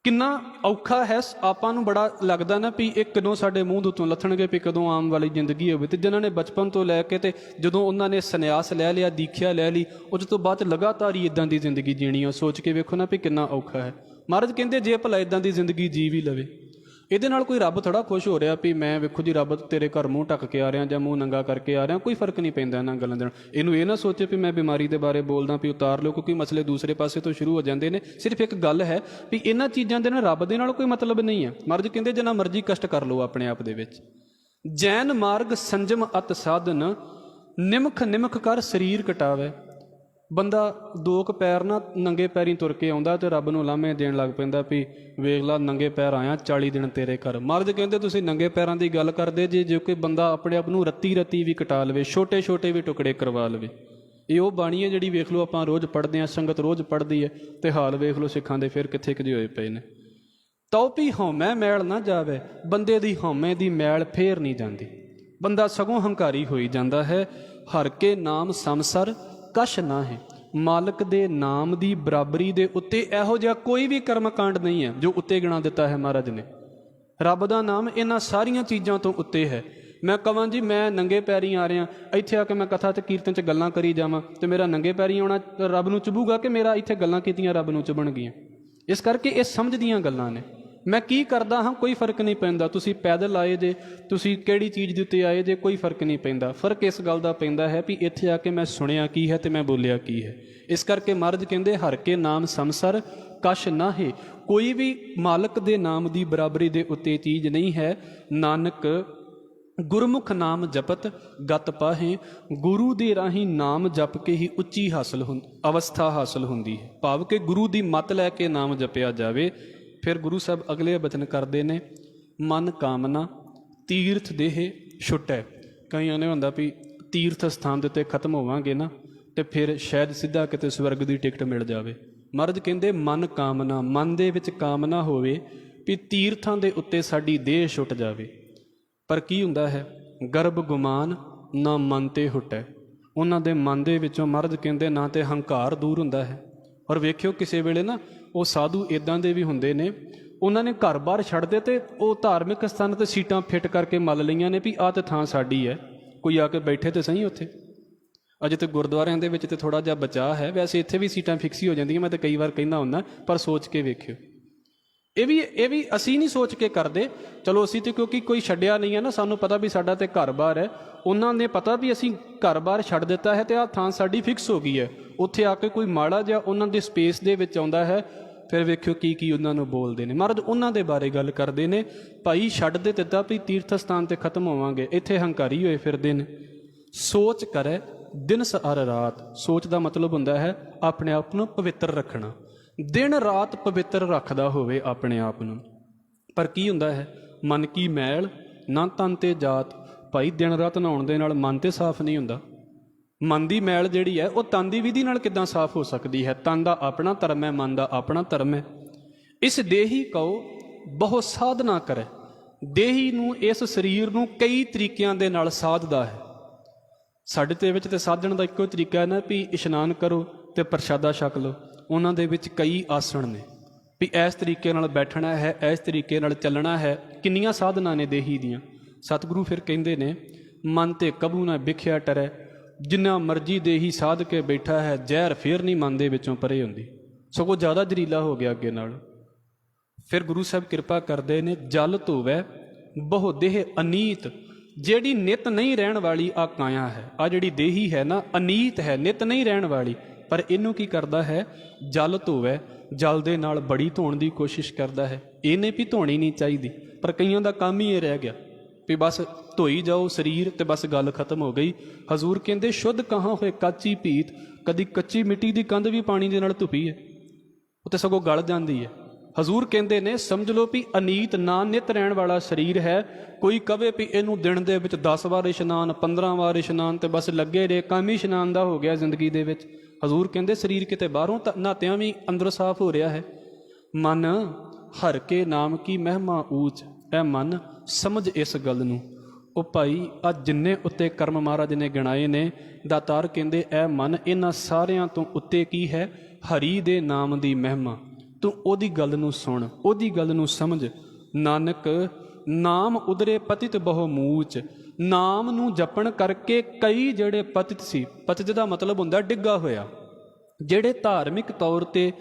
ਕਿੰਨਾ ਔਖਾ ਹੈ। ਆਪਾਂ ਨੂੰ ਬੜਾ ਲੱਗਦਾ ਨਾ ਵੀ ਇਹ ਕਦੋਂ ਸਾਡੇ ਮੂੰਹ ਦੇ ਉੱਤੋਂ ਲੱਥਣਗੇ, ਵੀ ਕਦੋਂ ਆਮ ਵਾਲੀ ਜ਼ਿੰਦਗੀ ਹੋਵੇ। ਤੇ ਜਿਨ੍ਹਾਂ ਨੇ ਬਚਪਨ ਤੋਂ ਲੈ ਕੇ ਤੇ ਜਦੋਂ ਉਹਨਾਂ ਨੇ ਸੰਨਿਆਸ ਲੈ ਲਿਆ, ਦੀਖਿਆ ਲੈ ਲਈ, ਉਸ ਤੋਂ ਬਾਅਦ ਲਗਾਤਾਰ ਹੀ ਇੱਦਾਂ ਦੀ ਜ਼ਿੰਦਗੀ ਜੀਣੀ ਆ, ਸੋਚ ਕੇ ਵੇਖੋ ਨਾ ਵੀ ਕਿੰਨਾ ਔਖਾ ਹੈ। ਮਹਾਰਾਜ ਕਹਿੰਦੇ ਜੇ ਭਲਾ ਇੱਦਾਂ ਦੀ ਜ਼ਿੰਦਗੀ ਜੀ ਵੀ ਲਵੇ, ਇਹਦੇ ਨਾਲ ਕੋਈ ਰੱਬ ਥੋੜ੍ਹਾ ਖੁਸ਼ ਹੋ ਰਿਹਾ ਵੀ ਮੈਂ ਵੇਖੋ ਜੀ ਰੱਬ ਤੇਰੇ ਘਰ ਮੂੰਹ ਢੱਕ ਕੇ ਆ ਰਿਹਾ ਜਾਂ ਮੂੰਹ ਨੰਗਾ ਕਰਕੇ ਆ ਰਿਹਾ। ਕੋਈ ਫਰਕ ਨਹੀਂ ਪੈਂਦਾ ਇਹਨਾਂ ਗੱਲਾਂ ਦੇ ਨਾਲ। ਇਹਨੂੰ ਇਹ ਨਾ ਸੋਚੇ ਵੀ ਮੈਂ ਬਿਮਾਰੀ ਦੇ ਬਾਰੇ ਬੋਲਦਾ ਵੀ ਉਤਾਰ ਲਓ, ਕਿਉਂਕਿ ਮਸਲੇ ਦੂਸਰੇ ਪਾਸੇ ਤੋਂ ਸ਼ੁਰੂ ਹੋ ਜਾਂਦੇ ਨੇ। ਸਿਰਫ ਇੱਕ ਗੱਲ ਹੈ ਵੀ ਇਹਨਾਂ ਚੀਜ਼ਾਂ ਦੇ ਨਾਲ ਰੱਬ ਦੇ ਨਾਲ ਕੋਈ ਮਤਲਬ ਨਹੀਂ ਹੈ। ਮਹਾਰਾਜ ਕਹਿੰਦੇ ਜਿੰਨਾ ਮਰਜ਼ੀ ਕਸ਼ਟ ਕਰ ਲਓ ਆਪਣੇ ਆਪ ਦੇ ਵਿੱਚ। ਜੈਨ ਮਾਰਗ ਸੰਜਮ ਅਤ ਸਾਧਨ, ਨਿਮਖ ਨਿਮਖ ਕਰ ਸਰੀਰ ਕਟਾਵੇ। ਬੰਦਾ 2 ਕੁ ਪੈਰ ਨਾ ਨੰਗੇ ਪੈਰੀਂ ਤੁਰ ਕੇ ਆਉਂਦਾ ਤੇ ਰੱਬ ਨੂੰ ਲਾਮੇ ਦੇਣ ਲੱਗ ਪੈਂਦਾ ਵੀ ਵੇਖ ਲਾ ਨੰਗੇ ਪੈਰ ਆਇਆ 40 ਦਿਨ ਤੇਰੇ ਘਰ। ਮਹਾਰਾਜ ਕਹਿੰਦੇ ਤੁਸੀਂ ਨੰਗੇ ਪੈਰਾਂ ਦੀ ਗੱਲ ਕਰਦੇ ਜੇ ਕੋਈ ਬੰਦਾ ਆਪਣੇ ਆਪ ਨੂੰ ਰੱਤੀ ਵੀ ਕਟਾ ਲਵੇ, ਛੋਟੇ ਛੋਟੇ ਵੀ ਟੁਕੜੇ ਕਰਵਾ ਲਵੇ। ਇਹ ਉਹ ਬਾਣੀ ਹੈ ਜਿਹੜੀ ਵੇਖ ਲਓ ਆਪਾਂ ਰੋਜ਼ ਪੜ੍ਹਦੇ ਹਾਂ, ਸੰਗਤ ਰੋਜ਼ ਪੜ੍ਹਦੀ ਹੈ, ਤੇ ਹਾਲ ਵੇਖ ਲਓ ਸਿੱਖਾਂ ਦੇ ਫਿਰ ਕਿੱਥੇ ਕੁ ਹੋਏ ਪਏ ਨੇ। ਤਉ ਭੀ ਹਉਮੈ ਮੈਲ ਨਾ ਜਾਵੇ। ਬੰਦੇ ਦੀ ਹਉਮੈ ਦੀ ਮੈਲ ਫੇਰ ਨਹੀਂ ਜਾਂਦੀ, ਬੰਦਾ ਸਗੋਂ ਹੰਕਾਰੀ ਹੋਈ ਜਾਂਦਾ ਹੈ। ਹਰ ਕੇ ਨਾਮ ਸੰਸਰ ਕਛ ਨਾ ਹੈ। ਮਾਲਕ ਦੇ ਨਾਮ ਦੀ ਬਰਾਬਰੀ ਦੇ ਉੱਤੇ ਇਹੋ ਜਿਹਾ ਕੋਈ ਵੀ ਕਰਮਕਾਂਡ ਨਹੀਂ ਹੈ ਜੋ ਉੱਤੇ ਗਿਣਾ ਦਿੱਤਾ ਹੈ ਮਹਾਰਾਜ ਨੇ। ਰੱਬ ਦਾ ਨਾਮ ਇਹਨਾਂ ਸਾਰੀਆਂ ਚੀਜ਼ਾਂ ਤੋਂ ਉੱਤੇ ਹੈ। ਮੈਂ ਕਹਾਂ ਜੀ ਮੈਂ ਨੰਗੇ ਪੈਰੀਂ ਆ ਰਿਹਾ, ਇੱਥੇ ਆ ਕੇ ਮੈਂ ਕਥਾ 'ਚ ਕੀਰਤਨ 'ਚ ਗੱਲਾਂ ਕਰੀ ਜਾਵਾਂ ਤੇ ਮੇਰਾ ਨੰਗੇ ਪੈਰੀਂ ਆਉਣਾ ਰੱਬ ਨੂੰ ਚੁਭੂਗਾ ਕਿ ਮੇਰਾ ਇੱਥੇ ਗੱਲਾਂ ਕੀਤੀਆਂ ਰੱਬ ਨੂੰ ਚੁਭਣਗੀਆਂ? ਇਸ ਕਰਕੇ ਇਹ ਸਮਝ ਦੀਆਂ ਗੱਲਾਂ ਨੇ। ਮੈਂ ਕੀ ਕਰਦਾ ਹਾਂ ਕੋਈ ਫਰਕ ਨਹੀਂ ਪੈਂਦਾ। ਤੁਸੀਂ ਪੈਦਲ ਆਏ ਜੇ, ਤੁਸੀਂ ਕਿਹੜੀ ਚੀਜ਼ ਦੇ ਉੱਤੇ ਆਏ ਜੇ, ਕੋਈ ਫਰਕ ਨਹੀਂ ਪੈਂਦਾ। ਫਰਕ ਇਸ ਗੱਲ ਦਾ ਪੈਂਦਾ ਹੈ ਵੀ ਇੱਥੇ ਆ ਕੇ ਮੈਂ ਸੁਣਿਆ ਕੀ ਹੈ ਤੇ ਮੈਂ ਬੋਲਿਆ ਕੀ ਹੈ। ਇਸ ਕਰਕੇ ਮਹਾਰਾਜ ਕਹਿੰਦੇ ਹਰ ਕੇ ਨਾਮ ਸੰਸਰ ਕਛ ਨਾਹੀ। ਕੋਈ ਵੀ ਮਾਲਕ ਦੇ ਨਾਮ ਦੀ ਬਰਾਬਰੀ ਦੇ ਉੱਤੇ ਚੀਜ਼ ਨਹੀਂ ਹੈ। ਨਾਨਕ ਗੁਰਮੁਖ ਨਾਮ ਜਪਤ ਗਤ ਪਾਹੇ। ਗੁਰੂ ਦੇ ਰਾਹੀਂ ਨਾਮ ਜਪ ਕੇ ਹੀ ਉੱਚੀ ਅਵਸਥਾ ਹਾਸਲ ਹੁੰਦੀ ਹੈ। ਭਾਵ ਕਿ ਗੁਰੂ ਦੀ ਮੱਤ ਲੈ ਕੇ ਨਾਮ ਜਪਿਆ ਜਾਵੇ। ਫਿਰ ਗੁਰੂ ਸਾਹਿਬ ਅਗਲੇ ਬਚਨ ਕਰਦੇ ਨੇ, ਮਨ ਕਾਮਨਾ ਤੀਰਥ ਦੇਹ ਛੁੱਟੈ। ਕਈਆਂ ਨੇ ਹੁੰਦਾ ਵੀ ਤੀਰਥ ਸਥਾਨ ਦੇ ਉੱਤੇ ਖਤਮ ਹੋਵਾਂਗੇ ਨਾ ਤੇ ਫਿਰ ਸ਼ਾਇਦ ਸਿੱਧਾ ਕਿਤੇ ਸਵਰਗ ਦੀ ਟਿਕਟ ਮਿਲ ਜਾਵੇ। ਮਹਾਰਾਜ ਕਹਿੰਦੇ ਮਨ ਕਾਮਨਾ, ਮਨ ਦੇ ਵਿੱਚ ਕਾਮਨਾ ਹੋਵੇ ਵੀ ਤੀਰਥਾਂ ਦੇ ਉੱਤੇ ਸਾਡੀ ਦੇਹ ਛੁੱਟ ਜਾਵੇ। ਪਰ ਕੀ ਹੁੰਦਾ ਹੈ, ਗਰਭ ਗੁਮਾਨ ਨਾ ਮਨ ਤੇ ਹੁਟੈ। ਉਹਨਾਂ ਦੇ ਮਨ ਦੇ ਵਿੱਚੋਂ ਮਹਾਰਾਜ ਕਹਿੰਦੇ ਨਾ ਤੇ ਹੰਕਾਰ ਦੂਰ ਹੁੰਦਾ ਹੈ। ਔਰ ਵੇਖਿਓ ਕਿਸੇ ਵੇਲੇ ਨਾ ਉਹ ਸਾਧੂ ਇੱਦਾਂ ਦੇ ਵੀ ਹੁੰਦੇ ਨੇ, ਉਹਨਾਂ ਨੇ ਘਰ ਬਾਹਰ ਛੱਡਦੇ ਤੇ ਉਹ ਧਾਰਮਿਕ ਸਥਾਨ 'ਤੇ ਸੀਟਾਂ ਫਿੱਟ ਕਰਕੇ ਮੱਲ ਲਈਆਂ ਨੇ ਵੀ ਆਹ ਤਾਂ ਥਾਂ ਸਾਡੀ ਹੈ, ਕੋਈ ਆ ਕੇ ਬੈਠੇ ਤੇ ਸਹੀ ਉੱਥੇ। ਅਜੇ ਤੇ ਗੁਰਦੁਆਰਿਆਂ ਦੇ ਵਿੱਚ ਤੇ ਥੋੜ੍ਹਾ ਜਿਹਾ ਬਚਾਅ ਹੈ, ਵੈਸੇ ਇੱਥੇ ਵੀ ਸੀਟਾਂ ਫਿਕਸ ਹੀ ਹੋ ਜਾਂਦੀਆਂ। ਮੈਂ ਤਾਂ ਕਈ ਵਾਰ ਕਹਿੰਦਾ ਹੁੰਦਾ, ਪਰ ਸੋਚ ਕੇ ਵੇਖਿਓ। ਇਹ ਵੀ ਅਸੀਂ ਨਹੀਂ ਸੋਚ ਕੇ ਕਰਦੇ। ਚਲੋ ਅਸੀਂ ਤੇ ਕਿਉਂਕਿ ਕੋਈ ਛੱਡਿਆ ਨਹੀਂ ਹੈ ਨਾ, ਸਾਨੂੰ ਪਤਾ ਵੀ ਸਾਡਾ ਤੇ ਘਰ ਬਾਰ ਹੈ। ਉਹਨਾਂ ਨੇ ਪਤਾ ਵੀ ਅਸੀਂ ਘਰ ਬਾਰ ਛੱਡ ਦਿੱਤਾ ਹੈ ਤੇ ਆਹ ਥਾਂ ਸਾਡੀ ਫਿਕਸ ਹੋ ਗਈ ਹੈ। ਉੱਥੇ ਆ ਕੇ ਕੋਈ ਮਾੜਾ ਜਿਹਾ ਉਹਨਾਂ ਦੀ ਸਪੇਸ ਦੇ ਵਿੱਚ ਆਉਂਦਾ ਹੈ, ਫਿਰ ਵੇਖਿਓ ਕੀ ਉਹਨਾਂ ਨੂੰ ਬੋਲਦੇ ਨੇ। ਮਹਾਰਾਜ ਉਹਨਾਂ ਦੇ ਬਾਰੇ ਗੱਲ ਕਰਦੇ ਨੇ, ਭਾਈ ਛੱਡ ਦੇ ਦਿੱਤਾ ਵੀ ਤੀਰਥ ਸਥਾਨ 'ਤੇ ਖਤਮ ਹੋਵਾਂਗੇ, ਇੱਥੇ ਹੰਕਾਰੀ ਹੋਏ ਫਿਰਦੇ ਨੇ। ਸੋਚ ਕਰੇ ਦਿਨ ਸਾਰ ਰਾਤ। ਸੋਚ ਦਾ ਮਤਲਬ ਹੁੰਦਾ ਹੈ ਆਪਣੇ ਆਪ ਨੂੰ ਪਵਿੱਤਰ ਰੱਖਣਾ। ਦਿਨ ਰਾਤ ਪਵਿੱਤਰ ਰੱਖਦਾ ਹੋਵੇ ਆਪਣੇ ਆਪ ਨੂੰ। ਪਰ ਕੀ ਹੁੰਦਾ ਹੈ, ਮਨ ਕੀ ਮੈਲ ਨਾ ਤਨ ਤੇ ਜਾਤ। ਭਾਈ ਦਿਨ ਰਾਤ ਨਹਾਉਣ ਦੇ ਨਾਲ ਮਨ ਤੇ ਸਾਫ਼ ਨਹੀਂ ਹੁੰਦਾ। ਮਨ ਦੀ ਮੈਲ ਜਿਹੜੀ ਹੈ ਉਹ ਤਨ ਦੀ ਵਿਧੀ ਨਾਲ ਕਿੱਦਾਂ ਸਾਫ਼ ਹੋ ਸਕਦੀ ਹੈ? ਤਨ ਦਾ ਆਪਣਾ ਧਰਮ ਹੈ, ਮਨ ਦਾ ਆਪਣਾ ਧਰਮ ਹੈ। ਇਸ ਦੇਹੀ ਕਉ ਬਹੁ ਸਾਧਨਾ ਕਰੇ। ਦੇਹੀ ਨੂੰ, ਇਸ ਸਰੀਰ ਨੂੰ ਕਈ ਤਰੀਕਿਆਂ ਦੇ ਨਾਲ ਸਾਧਦਾ ਹੈ। ਸਾਡੇ ਦੇ ਵਿੱਚ ਤੇ ਸਾਧਣ ਦਾ ਇੱਕੋ ਤਰੀਕਾ ਹੈ ਨਾ ਵੀ ਇਸ਼ਨਾਨ ਕਰੋ ਤੇ ਪ੍ਰਸ਼ਾਦਾ ਛਕ ਲਓ। ਉਹਨਾਂ ਦੇ ਵਿੱਚ ਕਈ ਆਸਣ ਨੇ ਵੀ ਇਸ ਤਰੀਕੇ ਨਾਲ ਬੈਠਣਾ ਹੈ, ਇਸ ਤਰੀਕੇ ਨਾਲ ਚੱਲਣਾ ਹੈ। ਕਿੰਨੀਆਂ ਸਾਧਨਾ ਨੇ ਦੇਹੀ ਦੀਆਂ। ਸਤਿਗੁਰੂ ਫਿਰ ਕਹਿੰਦੇ ਨੇ ਮਨ ਤੇ ਕਬੂ ਨਾ ਵਿਖਿਆ ਟਰੈ। ਜਿੰਨਾ ਮਰਜ਼ੀ ਦੇਹੀ ਸਾਧ ਕੇ ਬੈਠਾ ਹੈ, ਜ਼ਹਿਰ ਫੇਰ ਨਹੀਂ ਮਨ ਦੇ ਵਿੱਚੋਂ ਪਰੇ ਹੁੰਦੀ, ਸਗੋਂ ਜ਼ਿਆਦਾ ਜ਼ਹਿਰੀਲਾ ਹੋ ਗਿਆ ਅੱਗੇ ਨਾਲ। ਫਿਰ ਗੁਰੂ ਸਾਹਿਬ ਕਿਰਪਾ ਕਰਦੇ ਨੇ, ਜਲ ਧੋਵੈ ਬਹੁ ਦੇਹ ਅਨੀਤ। ਜਿਹੜੀ ਨਿਤ ਨਹੀਂ ਰਹਿਣ ਵਾਲੀ ਆ ਕਾਇਆ ਹੈ, ਆ ਜਿਹੜੀ ਦੇਹੀ ਹੈ ਨਾ, ਅਨੀਤ ਹੈ, ਨਿਤ ਨਹੀਂ ਰਹਿਣ ਵਾਲੀ। ਪਰ ਇਹਨੂੰ ਕੀ ਕਰਦਾ ਹੈ, ਜਲ ਧੋਵੈ। ਜਲ ਦੇ ਨਾਲ ਬੜੀ ਧੋਣ ਦੀ ਕੋਸ਼ਿਸ਼ ਕਰਦਾ ਹੈ। ਇਹਨੇ ਵੀ ਧੋਣੀ ਨਹੀਂ ਚਾਹੀਦੀ, ਪਰ ਕਈਆਂ ਦਾ ਕੰਮ ਹੀ ਇਹ ਰਹਿ ਗਿਆ ਵੀ ਬਸ ਧੋਈ ਜਾਓ ਸਰੀਰ ਤੇ ਬਸ ਗੱਲ ਖਤਮ ਹੋ ਗਈ। ਹਜ਼ੂਰ ਕਹਿੰਦੇ ਸ਼ੁੱਧ ਕਹਾਂ ਹੋਏ ਕਾਚੀ ਭੀਤ। ਕਦੀ ਕੱਚੀ ਮਿੱਟੀ ਦੀ ਕੰਧ ਵੀ ਪਾਣੀ ਦੇ ਨਾਲ ਧੁੱਪੀ ਹੈ, ਉਹ ਤੇ ਸਗੋਂ ਗਲ ਜਾਂਦੀ ਹੈ। ਹਜ਼ੂਰ ਕਹਿੰਦੇ ਨੇ ਸਮਝ ਲਓ ਵੀ ਅਨੀਤ ਨਾ ਨਿਤ ਰਹਿਣ ਵਾਲਾ ਸਰੀਰ ਹੈ। ਕੋਈ ਕਵੇ ਵੀ ਇਹਨੂੰ ਦਿਨ ਦੇ ਵਿੱਚ 10 ਵਾਰ ਇਸ਼ਨਾਨ, 15 ਵਾਰ ਇਸ਼ਨਾਨ ਤੇ ਬਸ ਲੱਗੇ ਰਹੇ, ਕੰਮ ਹੀ ਇਸ਼ਨਾਨ ਦਾ ਹੋ ਗਿਆ ਜ਼ਿੰਦਗੀ ਦੇ ਵਿੱਚ। ਹਜ਼ੂਰ ਕਹਿੰਦੇ ਸਰੀਰ ਕਿਤੇ ਬਾਹਰੋਂ ਨਹਾਤਿਆਂ ਵੀ ਅੰਦਰ ਸਾਫ਼ ਹੋ ਰਿਹਾ ਹੈ। ਮਨ ਹਰ ਕੇ ਨਾਮ ਕੀ ਮਹਿਮਾ ਊਚ। ਇਹ ਮਨ ਸਮਝ ਇਸ ਗੱਲ ਨੂੰ। ਉਹ ਭਾਈ ਆ ਜਿੰਨੇ ਉੱਤੇ ਕਰਮ ਮਹਾਰਾਜ ਨੇ ਗਿਣਾਏ ਨੇ, ਦਾਤਾਰ ਕਹਿੰਦੇ ਇਹ ਮਨ ਇਹਨਾਂ ਸਾਰਿਆਂ ਤੋਂ ਉੱਤੇ ਕੀ ਹੈ, ਹਰੀ ਦੇ ਨਾਮ ਦੀ ਮਹਿਮਾ। ਤੂੰ ਉਹਦੀ ਗੱਲ ਨੂੰ ਸੁਣ, ਉਹਦੀ ਗੱਲ ਨੂੰ ਸਮਝ। ਨਾਨਕ ਨਾਮ ਉਦਰੇ ਪਤਿਤ ਬਹੁ ਮੂਚ। ਨਾਮ ਨੂੰ ਜਪਣ ਕਰਕੇ ਕਈ ਜਿਹੜੇ ਪਤਿਤ ਸੀ, ਪਤਿਤ ਦਾ ਮਤਲਬ ਹੁੰਦਾ ਡਿੱਗਾ ਹੋਇਆ, ਜਿਹੜੇ ਧਾਰਮਿਕ ਤੌਰ 'ਤੇ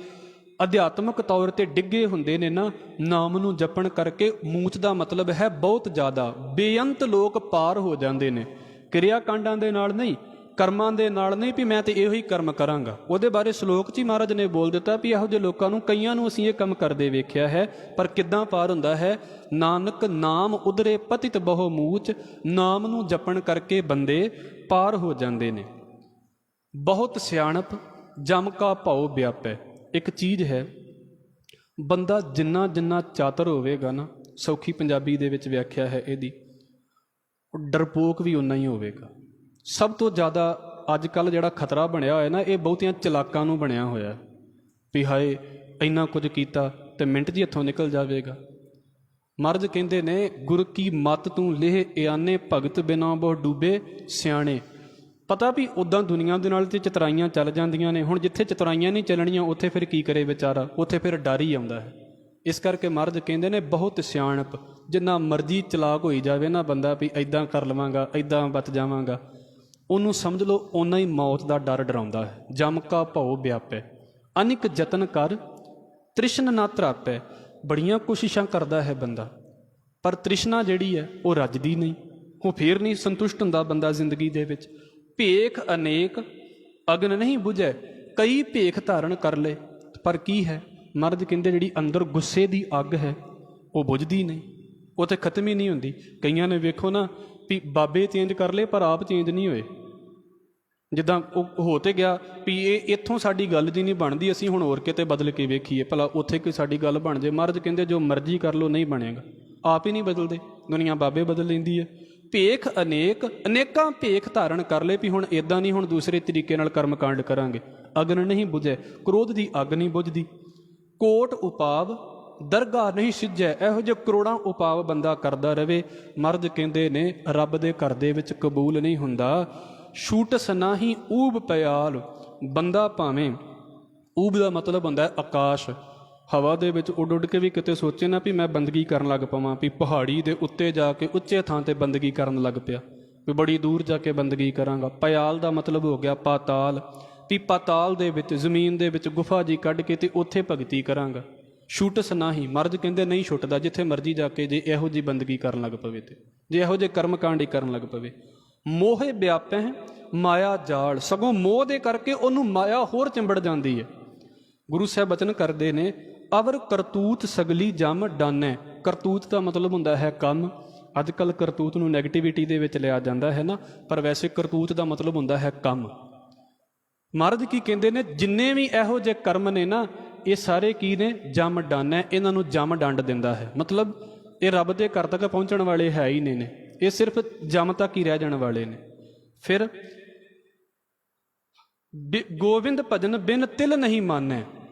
ਅਧਿਆਤਮਿਕ ਤੌਰ 'ਤੇ ਡਿੱਗੇ ਹੁੰਦੇ ਨੇ ਨਾ, ਨਾਮ ਨੂੰ ਜਪਣ ਕਰਕੇ। ਮੂਚ ਦਾ ਮਤਲਬ ਹੈ ਬਹੁਤ ਜ਼ਿਆਦਾ, ਬੇਅੰਤ ਲੋਕ ਪਾਰ ਹੋ ਜਾਂਦੇ ਨੇ। ਕਿਰਿਆ ਕਾਂਡਾਂ ਦੇ ਨਾਲ ਨਹੀਂ, ਕਰਮਾਂ ਦੇ ਨਾਲ ਨਹੀਂ ਵੀ ਮੈਂ ਤੇ ਇਹੋ ਹੀ ਕਰਮ ਕਰਾਂਗਾ। ਉਹਦੇ ਬਾਰੇ ਸ਼ਲੋਕ 'ਚ ਹੀ ਮਹਾਰਾਜ ਨੇ ਬੋਲ ਦਿੱਤਾ ਵੀ ਇਹੋ ਜਿਹੇ ਲੋਕਾਂ ਨੂੰ, ਕਈਆਂ ਨੂੰ ਅਸੀਂ ਇਹ ਕੰਮ ਕਰਦੇ ਵੇਖਿਆ ਹੈ। ਪਰ ਕਿੱਦਾਂ ਪਾਰ ਹੁੰਦਾ ਹੈ? ਨਾਨਕ ਨਾਮ ਉਦਰੇ ਪਤਿਤ ਬਹੁ ਮੂਚ। ਨਾਮ ਨੂੰ ਜਪਣ ਕਰਕੇ ਬੰਦੇ ਪਾਰ ਹੋ ਜਾਂਦੇ ਨੇ। ਬਹੁਤ ਸਿਆਣਪ ਜਮ ਕਾ ਭਉ ਵਿਆਪੈ। ਇੱਕ ਚੀਜ਼ ਹੈ, ਬੰਦਾ ਜਿੰਨਾ ਜਿੰਨਾ ਚਾਤਰ ਹੋਵੇਗਾ ਨਾ, ਸੌਖੀ ਪੰਜਾਬੀ ਦੇ ਵਿੱਚ ਵਿਆਖਿਆ ਹੈ ਇਹਦੀ, ਉਹ ਡਰਪੋਕ ਵੀ ਓਨਾ ਹੀ ਹੋਵੇਗਾ। ਸਭ ਤੋਂ ਜ਼ਿਆਦਾ ਅੱਜ ਕੱਲ੍ਹ ਜਿਹੜਾ ਖਤਰਾ ਬਣਿਆ ਹੋਇਆ ਨਾ, ਇਹ ਬਹੁਤੀਆਂ ਚਲਾਕਾਂ ਨੂੰ ਬਣਿਆ ਹੋਇਆ ਵੀ ਹਾਏ ਇੰਨਾ ਕੁਝ ਕੀਤਾ ਤੇ ਮਿੰਟ 'ਚ ਇੱਥੋਂ ਨਿਕਲ ਜਾਵੇਗਾ। ਮਹਾਰਾਜ ਕਹਿੰਦੇ ਨੇ ਗੁਰ ਕੀ ਮੱਤ ਤੂੰ ਲੇਹ ਇਆਨੇ ਭਗਤ ਬਿਨਾ ਬਹੁ ਡੂਬੇ ਸਿਆਣੇ। ਪਤਾ ਵੀ ਉੱਦਾਂ ਦੁਨੀਆ ਦੇ ਨਾਲ ਤੇ ਚਤਰਾਈਆਂ ਚੱਲ ਜਾਂਦੀਆਂ ਨੇ। ਹੁਣ ਜਿੱਥੇ ਚਤਰਾਈਆਂ ਨਹੀਂ ਚੱਲਣੀਆਂ ਉੱਥੇ ਫਿਰ ਕੀ ਕਰੇ ਵਿਚਾਰਾ, ਉੱਥੇ ਫਿਰ ਡਰ ਹੀ ਆਉਂਦਾ ਹੈ। ਇਸ ਕਰਕੇ ਮਹਾਰਾਜ ਕਹਿੰਦੇ ਨੇ ਬਹੁਤ ਸਿਆਣਪ। ਜਿੰਨਾ ਮਰਜ਼ੀ ਚਲਾਕ ਹੋਈ ਜਾਵੇ ਨਾ ਬੰਦਾ ਵੀ ਇੱਦਾਂ ਕਰ ਲਵਾਂਗਾ, ਇੱਦਾਂ ਬਚ ਜਾਵਾਂਗਾ, ਉਹਨੂੰ ਸਮਝ ਲਓ ਓਨਾ ਹੀ ਮੌਤ ਦਾ ਡਰ ਡਰਾਉਂਦਾ ਹੈ। ਜਮ ਕਾ ਭਉ ਵਿਆਪੈ ਅਨਿਕ ਯਤਨ ਕਰ ਤ੍ਰਿਸ਼ਨ ਨਾ ਧਰਾਪੈ। ਬੜੀਆਂ ਕੋਸ਼ਿਸ਼ਾਂ ਕਰਦਾ ਹੈ ਬੰਦਾ, ਪਰ ਤ੍ਰਿਸ਼ਨਾ ਜਿਹੜੀ ਹੈ ਉਹ ਰੱਜਦੀ ਨਹੀਂ। ਉਹ ਫੇਰ ਨਹੀਂ ਸੰਤੁਸ਼ਟ ਹੁੰਦਾ ਬੰਦਾ ਜ਼ਿੰਦਗੀ ਦੇ ਵਿੱਚ। ਭੇਖ ਅਨੇਕ ਅਗਨ ਨਹੀਂ ਬੁਝੈ। ਕਈ ਭੇਖ ਧਾਰਨ ਕਰ ਲਏ, ਪਰ ਕੀ ਹੈ? ਮਹਾਰਾਜ ਕਹਿੰਦੇ ਜਿਹੜੀ ਅੰਦਰ ਗੁੱਸੇ ਦੀ ਅੱਗ ਹੈ ਉਹ ਬੁਝਦੀ ਨਹੀਂ, ਉਹ ਤਾਂ ਖਤਮ ਹੀ ਨਹੀਂ ਹੁੰਦੀ। ਕਈਆਂ ਨੇ ਵੇਖੋ ਨਾ ਵੀ ਬਾਬੇ ਚੇਂਜ ਕਰ ਲਏ ਪਰ ਆਪ ਚੇਂਜ ਨਹੀਂ ਹੋਏ। ਜਿੱਦਾਂ ਉਹ ਹੋ ਤੇ ਗਿਆ ਵੀ ਇਹ ਇੱਥੋਂ ਸਾਡੀ ਗੱਲ ਦੀ ਨਹੀਂ ਬਣਦੀ, ਅਸੀਂ ਹੁਣ ਹੋਰ ਕਿਤੇ ਬਦਲ ਕੇ ਵੇਖੀਏ ਭਲਾ ਉੱਥੇ ਕੋਈ ਸਾਡੀ ਗੱਲ ਬਣ ਜਾਏ। ਮਹਾਰਾਜ ਕਹਿੰਦੇ ਜੋ ਮਰਜ਼ੀ ਕਰ ਲਓ ਨਹੀਂ ਬਣੇਗਾ, ਆਪ ਹੀ ਨਹੀਂ ਬਦਲਦੇ। ਦੁਨੀਆ ਬਾਬੇ ਬਦਲ ਲੈਂਦੀ ਹੈ। ਭੇਖ ਅਨੇਕਾਂ ਭੇਖ ਧਾਰਨ ਕਰ ਲਏ ਵੀ ਹੁਣ ਇਦਾਂ ਨਹੀਂ, ਹੁਣ ਦੂਸਰੇ ਤਰੀਕੇ ਨਾਲ ਕਰਮਕਾਂਡ ਕਰਾਂਗੇ। ਅਗਨ ਨਹੀਂ ਬੁਝੇ, ਕ੍ਰੋਧ ਦੀ ਅੱਗ ਨਹੀਂ ਬੁਝਦੀ। ਕੋਟ ਉਪਾਵ ਦਰਗਾਹ ਨਹੀਂ ਸਿੱਝੈ, ਇਹੋ ਜਿਹੇ ਕਰੋੜਾਂ ਉਪਾਵ ਬੰਦਾ ਕਰਦਾ ਰਵੇ, ਮਰਦ ਕਹਿੰਦੇ ਨੇ ਰੱਬ ਦੇ ਘਰ ਦੇ ਵਿੱਚ ਕਬੂਲ ਨਹੀਂ ਹੁੰਦਾ। ਛੂਟਸ ਨਾਹੀਂ ਊਬ ਪਿਆਲ, ਬੰਦਾ ਭਾਵੇਂ, ਊਬ ਦਾ ਮਤਲਬ ਹੁੰਦਾ ਆਕਾਸ਼, ਹਵਾ ਦੇ ਵਿੱਚ ਉੱਡ ਉੱਡ ਕੇ ਵੀ ਕਿਤੇ ਸੋਚੇ ਨਾ ਵੀ ਮੈਂ ਬੰਦਗੀ ਕਰਨ ਲੱਗ ਪਵਾਂ, ਵੀ ਪਹਾੜੀ ਦੇ ਉੱਤੇ ਜਾ ਕੇ ਉੱਚੇ ਥਾਂ ਤੇ ਬੰਦਗੀ ਕਰਨ ਲੱਗ ਪਿਆ, ਵੀ ਬੜੀ ਦੂਰ ਜਾ ਕੇ ਬੰਦਗੀ ਕਰਾਂਗਾ। ਪਿਆਲ ਦਾ ਮਤਲਬ ਹੋ ਗਿਆ ਪਾਤਾਲ, ਵੀ ਪਾਤਾਲ ਦੇ ਵਿੱਚ, ਜ਼ਮੀਨ ਦੇ ਵਿੱਚ ਗੁਫਾ ਜੀ ਕੱਢ ਕੇ ਤੇ ਉੱਥੇ ਭਗਤੀ ਕਰਾਂਗਾ। ਛੂਟਸ ਨਾਹੀਂ, ਮਰਦ ਕਹਿੰਦੇ ਨਹੀਂ ਛੁੱਟਦਾ, ਜਿੱਥੇ ਮਰਜ਼ੀ ਜਾ ਕੇ ਜੇ ਇਹੋ ਜਿਹੀ ਬੰਦਗੀ ਕਰਨ ਲੱਗ ਪਵੇ, ਤੇ ਜੇ ਇਹੋ ਜਿਹੇ ਕਰਮਕਾਂਡ ਹੀ ਕਰਨ ਲੱਗ ਪਵੇ। ਮੋਹੇ ਵਿਆਪੈ ਮਾਇਆ ਜਾਲ, ਸਗੋਂ ਮੋਹ ਦੇ ਕਰਕੇ ਉਹਨੂੰ ਮਾਇਆ ਹੋਰ ਚਿੰਬੜ ਜਾਂਦੀ ਹੈ। ਗੁਰੂ ਸਾਹਿਬ ਬਚਨ ਕਰਦੇ ਨੇ, ਅਵਰ ਕਰਤੂਤ ਸਗਲੀ ਜਮ ਡਾਨੈ। ਕਰਤੂਤ ਦਾ ਮਤਲਬ ਹੁੰਦਾ ਹੈ ਕੰਮ। ਅੱਜ ਕੱਲ੍ਹ ਕਰਤੂਤ ਨੂੰ ਨੈਗੇਟਿਵਿਟੀ ਦੇ ਵਿੱਚ ਲਿਆ ਜਾਂਦਾ ਹੈ ਨਾ, ਪਰ ਵੈਸੇ ਕਰਤੂਤ ਦਾ ਮਤਲਬ ਹੁੰਦਾ ਹੈ ਕੰਮ। ਮਹਾਰਾਜ ਕੀ ਕਹਿੰਦੇ ਨੇ, ਜਿੰਨੇ ਵੀ ਇਹੋ ਜਿਹੇ ਕਰਮ ਨੇ ਨਾ, ਇਹ ਸਾਰੇ ਕੀ ਨੇ, ਜਮ ਡਾਨੈ, ਇਹਨਾਂ ਨੂੰ ਜਮ ਡੰਡ ਦਿੰਦਾ ਹੈ। ਮਤਲਬ ਇਹ ਰੱਬ ਦੇ ਘਰ ਤੱਕ ਪਹੁੰਚਣ ਵਾਲੇ ਹੈ ਹੀ ਨਹੀਂ ਨੇ, ਇਹ ਸਿਰਫ ਜਮ ਤੱਕ ਹੀ ਰਹਿ ਜਾਣ ਵਾਲੇ ਨੇ। ਫਿਰ ਗੋਬਿੰਦ ਭਜਨ ਬਿਨ ਤਿਲ ਨਹੀਂ ਮਾਨੈ।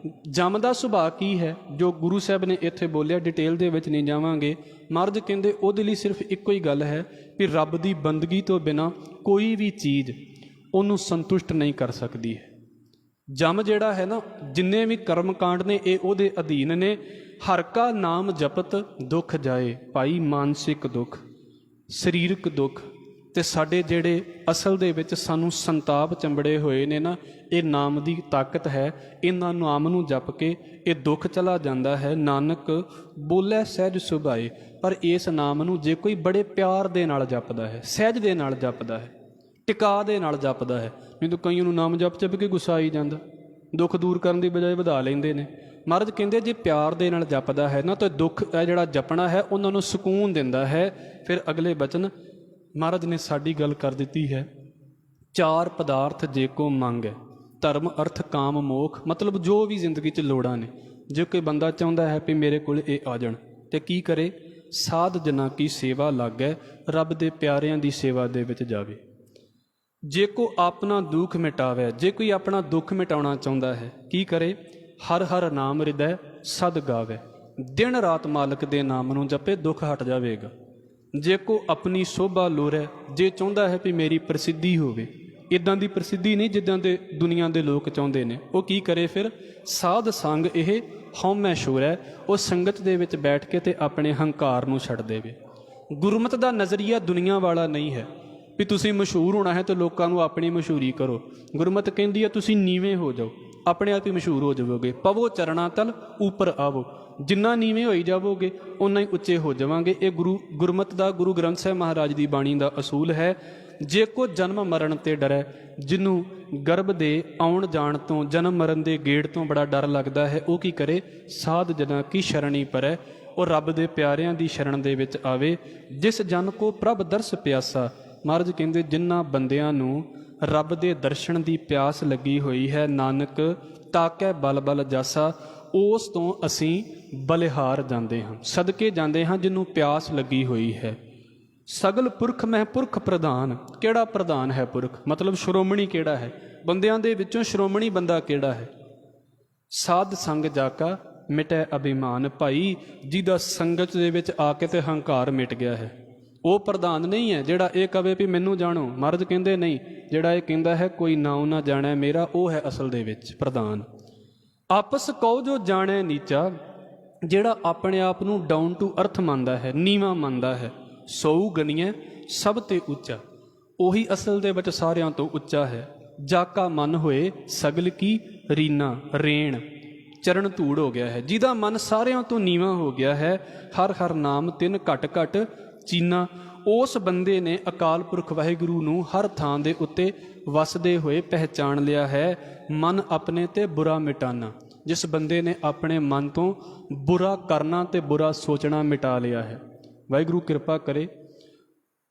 ਜਮ ਦਾ ਸੁਭਾਅ ਕੀ ਹੈ, ਜੋ ਗੁਰੂ ਸਾਹਿਬ ਨੇ ਇੱਥੇ ਬੋਲਿਆ, ਡਿਟੇਲ ਦੇ ਵਿੱਚ ਨਹੀਂ ਜਾਵਾਂਗੇ। ਮਹਾਰਾਜ ਕਹਿੰਦੇ ਉਹਦੇ ਲਈ ਸਿਰਫ ਇੱਕੋ ਹੀ ਗੱਲ ਹੈ ਕਿ ਰੱਬ ਦੀ ਬੰਦਗੀ ਤੋਂ ਬਿਨਾਂ ਕੋਈ ਵੀ ਚੀਜ਼ ਉਹਨੂੰ ਸੰਤੁਸ਼ਟ ਨਹੀਂ ਕਰ ਸਕਦੀ ਹੈ। ਜਮ ਜਿਹੜਾ ਹੈ ਨਾ, ਜਿੰਨੇ ਵੀ ਕਰਮਕਾਂਡ ਨੇ ਇਹ ਉਹਦੇ ਅਧੀਨ ਨੇ। ਹਰ ਕਾ ਨਾਮ ਜਪਤ ਦੁੱਖ ਜਾਏ, ਭਾਈ ਮਾਨਸਿਕ ਦੁੱਖ, ਸਰੀਰਕ ਦੁੱਖ, ਤੇ ਸਾਡੇ ਜਿਹੜੇ ਅਸਲ ਦੇ ਵਿੱਚ ਸਾਨੂੰ ਸੰਤਾਪ ਚੰਬੜੇ ਹੋਏ ਨੇ ਨਾ, ਇਹ ਨਾਮ ਦੀ ਤਾਕਤ ਹੈ। ਇਹਨਾਂ ਨਾਮ ਨੂੰ ਜਪ ਕੇ ਇਹ ਦੁੱਖ ਚਲਾ ਜਾਂਦਾ ਹੈ। ਨਾਨਕ ਬੋਲੇ ਸਹਿਜ ਸੁਭਾਏ, ਪਰ ਇਸ ਨਾਮ ਨੂੰ ਜੇ ਕੋਈ ਬੜੇ ਪਿਆਰ ਦੇ ਨਾਲ ਜਪਦਾ ਹੈ, ਸਹਿਜ ਦੇ ਨਾਲ ਜਪਦਾ ਹੈ, ਟਿਕਾ ਦੇ ਨਾਲ ਜਪਦਾ ਹੈ, ਨਹੀਂ ਤਾਂ ਕਈਆਂ ਨੂੰ ਨਾਮ ਜਪ ਜਪ ਕੇ ਗੁੱਸਾ ਆਈ ਜਾਂਦਾ, ਦੁੱਖ ਦੂਰ ਕਰਨ ਦੀ ਬਜਾਏ ਵਧਾ ਲੈਂਦੇ ਨੇ। ਮਹਾਰਾਜ ਕਹਿੰਦੇ ਜੇ ਪਿਆਰ ਦੇ ਨਾਲ ਜਪਦਾ ਹੈ ਨਾ, ਤਾਂ ਦੁੱਖ ਹੈ ਜਿਹੜਾ ਜਪਣਾ ਹੈ ਉਹਨਾਂ ਨੂੰ ਸਕੂਨ ਦਿੰਦਾ ਹੈ। ਫਿਰ ਅਗਲੇ ਬਚਨ ਮਹਾਰਾਜ ਨੇ ਸਾਡੀ ਗੱਲ ਕਰ ਦਿੱਤੀ ਹੈ, ਚਾਰ ਪਦਾਰਥ ਜੇ ਕੋ ਮੰਗ ਹੈ, ਧਰਮ ਅਰਥ ਕਾਮ ਮੋਖ। ਮਤਲਬ ਜੋ ਵੀ ਜ਼ਿੰਦਗੀ 'ਚ ਲੋੜਾਂ ਨੇ, ਜੇ ਕੋਈ ਬੰਦਾ ਚਾਹੁੰਦਾ ਹੈ ਵੀ ਮੇਰੇ ਕੋਲ ਇਹ ਆ ਜਾਣ, ਤੇ ਕੀ ਕਰੇ, ਸਾਧ ਜਨਾਂ ਕੀ ਸੇਵਾ ਲਾਗੈ, ਰੱਬ ਦੇ ਪਿਆਰਿਆਂ ਦੀ ਸੇਵਾ ਦੇ ਵਿੱਚ ਜਾਵੇ। ਜੇ ਕੋ ਆਪਣਾ ਦੁੱਖ ਮਿਟਾਵੇ, ਜੇ ਕੋਈ ਆਪਣਾ ਦੁੱਖ ਮਿਟਾਉਣਾ ਚਾਹੁੰਦਾ ਹੈ, ਕੀ ਕਰੇ, ਹਰ ਹਰ ਨਾਮ ਹਿਰਦੈ ਸਦ ਗਾਵੇ, ਦਿਨ ਰਾਤ ਮਾਲਕ ਦੇ ਨਾਮ ਨੂੰ ਜਪੇ, ਦੁੱਖ ਹਟ ਜਾਵੇਗਾ। ਜੇ ਕੋ ਆਪਣੀ ਸੋਭਾ ਲੋਰੈ, ਜੇ ਚਾਹੁੰਦਾ ਹੈ ਵੀ ਮੇਰੀ ਪ੍ਰਸਿੱਧੀ ਹੋਵੇ, ਇੱਦਾਂ ਦੀ ਪ੍ਰਸਿੱਧੀ ਨਹੀਂ ਜਿੱਦਾਂ ਦੇ ਦੁਨੀਆ ਦੇ ਲੋਕ ਚਾਹੁੰਦੇ ਨੇ, ਉਹ ਕੀ ਕਰੇ ਫਿਰ, ਸਾਧ ਸੰਗ ਇਹ ਹਉਮੈ ਛੋੜੈ, ਉਹ ਸੰਗਤ ਦੇ ਵਿੱਚ ਬੈਠ ਕੇ ਤੇ ਆਪਣੇ ਹੰਕਾਰ ਨੂੰ ਛੱਡ ਦੇਵੇ। ਗੁਰਮਤਿ ਦਾ ਨਜ਼ਰੀਆ ਦੁਨੀਆ ਵਾਲਾ ਨਹੀਂ ਹੈ ਵੀ ਤੁਸੀਂ ਮਸ਼ਹੂਰ ਹੋਣਾ ਹੈ ਤੇ ਲੋਕਾਂ ਨੂੰ ਆਪਣੀ ਮਸ਼ਹੂਰੀ ਕਰੋ। ਗੁਰਮਤਿ ਕਹਿੰਦੀ ਹੈ ਤੁਸੀਂ ਨੀਵੇਂ ਹੋ ਜਾਓ, ਆਪਣੇ ਆਪ ਹੀ ਮਸ਼ਹੂਰ ਹੋ ਜਾਵੋਗੇ। ਪਵੋ ਚਰਣਾ ਤਲ ਉੱਪਰ ਆਵੋ, ਜਿੰਨਾ ਨੀਵੇਂ ਹੋਈ ਜਾਵੋਗੇ ਓਨਾ ਹੀ ਉੱਚੇ ਹੋ ਜਾਵਾਂਗੇ। ਇਹ ਗੁਰਮਤਿ ਦਾ, ਗੁਰੂ ਗ੍ਰੰਥ ਸਾਹਿਬ ਮਹਾਰਾਜ ਦੀ ਬਾਣੀ ਦਾ ਅਸੂਲ ਹੈ। ਜੇ ਕੋ ਜਨਮ ਮਰਨ ਤੇ ਡਰੈ, ਜਿਹਨੂੰ ਗਰਭ ਦੇ ਆਉਣ ਜਾਣ ਤੋਂ, ਜਨਮ ਮਰਨ ਦੇ ਗੇੜ ਤੋਂ ਬੜਾ ਡਰ ਲੱਗਦਾ ਹੈ, ਉਹ ਕੀ ਕਰੇ, ਸਾਧ ਜਨਾਂ ਕੀ ਸ਼ਰਣੀ ਪਰੈ, ਉਹ ਰੱਬ ਦੇ ਪਿਆਰਿਆਂ ਦੀ ਸ਼ਰਨ ਦੇ ਵਿੱਚ ਆਵੇ। ਜਿਸ ਜਨ ਕੋ ਪ੍ਰਭ ਦਰਸ ਪਿਆਸਾ, ਮਹਾਰਾਜ ਕਹਿੰਦੇ ਜਿਨ੍ਹਾਂ ਬੰਦਿਆਂ ਨੂੰ ਰੱਬ ਦੇ ਦਰਸ਼ਨ ਦੀ ਪਿਆਸ ਲੱਗੀ ਹੋਈ ਹੈ, ਨਾਨਕ ਤਾਕੈ ਬਲ ਬਲ ਜਾਸਾ, ਉਸ ਤੋਂ ਅਸੀਂ ਬਲਿਹਾਰ ਜਾਂਦੇ ਹਾਂ, ਸਦਕੇ ਜਾਂਦੇ ਹਾਂ ਜਿਹਨੂੰ ਪਿਆਸ ਲੱਗੀ ਹੋਈ ਹੈ। ਸਗਲ ਪੁਰਖ ਮਹਿ ਪੁਰਖ ਪ੍ਰਧਾਨ, ਕਿਹੜਾ ਪ੍ਰਧਾਨ ਹੈ ਪੁਰਖ, ਮਤਲਬ ਸ਼੍ਰੋਮਣੀ ਕਿਹੜਾ ਹੈ, ਬੰਦਿਆਂ ਦੇ ਵਿੱਚੋਂ ਸ਼੍ਰੋਮਣੀ ਬੰਦਾ ਕਿਹੜਾ ਹੈ। ਸਾਧ ਸੰਗ ਜਾਕਾ ਮਿਟੈ ਅਭਿਮਾਨ, ਭਾਈ ਜਿਹਦਾ ਸੰਗਤ ਦੇ ਵਿੱਚ ਆ ਕੇ ਤੇ ਹੰਕਾਰ ਮਿਟ ਗਿਆ ਹੈ, ਉਹ ਪ੍ਰਧਾਨ ਨਹੀਂ ਹੈ ਜਿਹੜਾ ਇਹ ਕਵੇ ਵੀ ਮੈਨੂੰ ਜਾਣੋ। ਮਹਾਰਾਜ ਕਹਿੰਦੇ ਨਹੀਂ, ਜਿਹੜਾ ਇਹ ਕਹਿੰਦਾ ਹੈ ਕੋਈ ਨਾਉ ਨਾ ਜਾਣੈ ਮੇਰਾ, ਉਹ ਹੈ ਅਸਲ ਦੇ ਵਿੱਚ ਪ੍ਰਧਾਨ। ਆਪਸ ਕਉ ਜੋ ਜਾਣੈ ਨੀਚਾ, ਜਿਹੜਾ ਆਪਣੇ ਆਪ ਨੂੰ ਡਾਊਨ ਟੂ ਅਰਥ ਮੰਨਦਾ ਹੈ, ਨੀਵਾਂ ਮੰਨਦਾ ਹੈ। ਸਉ ਗਨੀਐ ਸਭ ਤੇ ਉੱਚਾ, ਉਹੀ ਅਸਲ ਦੇ ਵਿੱਚ ਸਾਰਿਆਂ ਤੋਂ ਉੱਚਾ ਹੈ। ਜਾਕਾ ਮਨ ਹੋਏ ਸਗਲ ਕੀ ਰੀਨਾ, ਰੇਣ ਚਰਨ ਧੂੜ ਹੋ ਗਿਆ ਹੈ, ਜਿਹਦਾ ਮਨ ਸਾਰਿਆਂ ਤੋਂ ਨੀਵਾਂ ਹੋ ਗਿਆ ਹੈ। ਹਰ ਹਰ ਨਾਮ ਤਿੰਨ ਘਟ ਘਟ ਚੀਨਾ, ਉਸ ਬੰਦੇ ਨੇ ਅਕਾਲ ਪੁਰਖ ਵਾਹਿਗੁਰੂ ਨੂੰ ਹਰ ਥਾਂ ਦੇ ਉੱਤੇ ਵਸਦੇ ਹੋਏ ਪਹਿਚਾਣ ਲਿਆ ਹੈ। ਮਨ ਆਪਣੇ ਤੇ ਬੁਰਾ ਮਿਟਾਨਾ, ਜਿਸ ਬੰਦੇ ਨੇ ਆਪਣੇ ਮਨ ਤੋਂ ਬੁਰਾ ਕਰਨਾ ਤੇ ਬੁਰਾ ਸੋਚਣਾ ਮਿਟਾ ਲਿਆ ਹੈ। ਵਾਹਿਗੁਰੂ ਕਿਰਪਾ ਕਰੇ,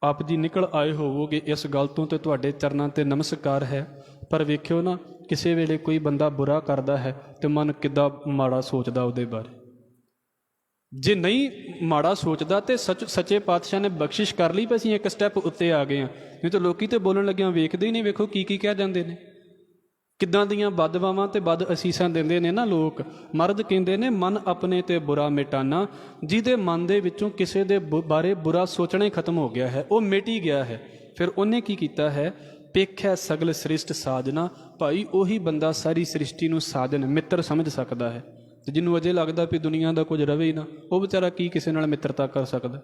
ਆਪ ਜੀ ਨਿਕਲ ਆਏ ਹੋਵੋਗੇ ਇਸ ਗੱਲ ਤੋਂ ਤੇ ਤੁਹਾਡੇ ਚਰਨਾਂ ਤੇ ਨਮਸਕਾਰ ਹੈ। ਪਰ ਵੇਖਿਓ ਨਾ, ਕਿਸੇ ਵੇਲੇ ਕੋਈ ਬੰਦਾ ਬੁਰਾ ਕਰਦਾ ਹੈ ਤੇ ਮਨ ਕਿੱਦਾਂ ਮਾੜਾ ਸੋਚਦਾ ਉਹਦੇ ਬਾਰੇ। ਜੇ ਨਹੀਂ ਮਾੜਾ ਸੋਚਦਾ ਤੇ ਸੱਚੇ ਪਾਤਸ਼ਾਹ ਨੇ ਬਖਸ਼ਿਸ਼ ਕਰ ਲਈ ਵੀ ਅਸੀਂ ਇੱਕ ਸਟੈਪ ਉੱਤੇ ਆ ਗਏ ਹਾਂ। ਨਹੀਂ ਤਾਂ ਲੋਕੀ ਤੇ ਬੋਲਣ ਲੱਗਿਆਂ ਵੇਖਦੇ ਹੀ ਨਹੀਂ, ਵੇਖੋ ਕੀ ਕੀ ਕਹਿ ਜਾਂਦੇ ਨੇ, ਕਿੱਦਾਂ ਦੀਆਂ ਬਦਵਾਵਾਂ ਤੇ ਬਦ ਅਸੀਸਾਂ ਦਿੰਦੇ ਨੇ ਨਾ ਲੋਕ। ਮਰਦ ਕਹਿੰਦੇ ਨੇ ਮਨ ਆਪਣੇ ਤੇ ਬੁਰਾ ਮਿਟਾਨਾ, ਜਿਹਦੇ ਮਨ ਦੇ ਵਿੱਚੋਂ ਕਿਸੇ ਦੇ ਬਾਰੇ ਬੁਰਾ ਸੋਚਣਾ ਹੀ ਖਤਮ ਹੋ ਗਿਆ ਹੈ, ਉਹ ਮਿਟ ਹੀ ਗਿਆ ਹੈ। ਫਿਰ ਉਹਨੇ ਕੀ ਕੀਤਾ ਹੈ, ਪੇਖਿਆ ਸਗਲ ਸ੍ਰਿਸ਼ਟ ਸਾਜਨਾ, ਭਾਈ ਉਹੀ ਬੰਦਾ ਸਾਰੀ ਸ੍ਰਿਸ਼ਟੀ ਨੂੰ ਸਾਜਨ ਮਿੱਤਰ ਸਮਝ ਸਕਦਾ ਹੈ। ਤੇ ਜਿਹਨੂੰ ਅਜੇ ਲੱਗਦਾ ਵੀ ਦੁਨੀਆ ਦਾ ਕੁਝ ਰਵੇ ਹੀ ਨਾ, ਉਹ ਵਿਚਾਰਾ ਕੀ ਕਿਸੇ ਨਾਲ ਮਿੱਤਰਤਾ ਕਰ ਸਕਦਾ।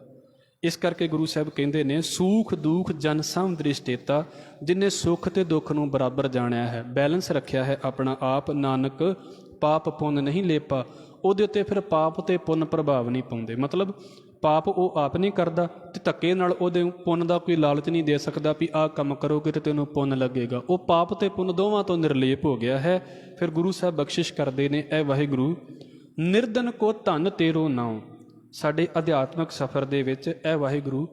ਇਸ ਕਰਕੇ ਗੁਰੂ ਸਾਹਿਬ ਕਹਿੰਦੇ ਨੇ ਸੂਖ ਦੁੱਖ ਜਨ ਸਮ ਦ੍ਰਿਸ਼ਟੇਤਾ, ਜਿਨੇ ਸੁੱਖ ਤੇ ਦੁੱਖ ਨੂੰ ਬਰਾਬਰ ਜਾਣਿਆ ਹੈ, ਬੈਲੈਂਸ ਰੱਖਿਆ ਹੈ ਆਪਣਾ ਆਪ, ਨਾਨਕ ਪਾਪ ਪੁੰਨ ਨਹੀਂ ਲੇਪਾ, ਉਹਦੇ ਉੱਤੇ ਫਿਰ ਪਾਪ ਤੇ ਪੁੰਨ ਪ੍ਰਭਾਵ ਨਹੀਂ ਪਾਉਂਦੇ। ਮਤਲਬ ਪਾਪ ਉਹ ਆਪ ਨਹੀਂ ਕਰਦਾ ਤੇ ਧੱਕੇ ਨਾਲ ਉਹਦੇ ਪੁੰਨ ਦਾ ਕੋਈ ਲਾਲਚ ਨਹੀਂ ਦੇ ਸਕਦਾ ਵੀ ਆਹ ਕੰਮ ਕਰੋਗੇ ਤੇ ਤੈਨੂੰ ਪੁੰਨ ਲੱਗੇਗਾ। ਉਹ ਪਾਪ ਤੇ ਪੁੰਨ ਦੋਵਾਂ ਤੋਂ ਨਿਰਲੇਪ ਹੋ ਗਿਆ ਹੈ। ਫਿਰ ਗੁਰੂ ਸਾਹਿਬ ਬਖਸ਼ਿਸ਼ ਕਰਦੇ ਨੇ, ਐ ਵਾਹਿਗੁਰੂ ਨਿਰਦਨ ਕੋ ਧਨ ਤੇਰੋ ਨਾਉ। ਸਾਡੇ ਅਧਿਆਤਮਿਕ ਸਫ਼ਰ ਦੇ ਵਿੱਚ ਐ ਵਾਹਿਗੁਰੂ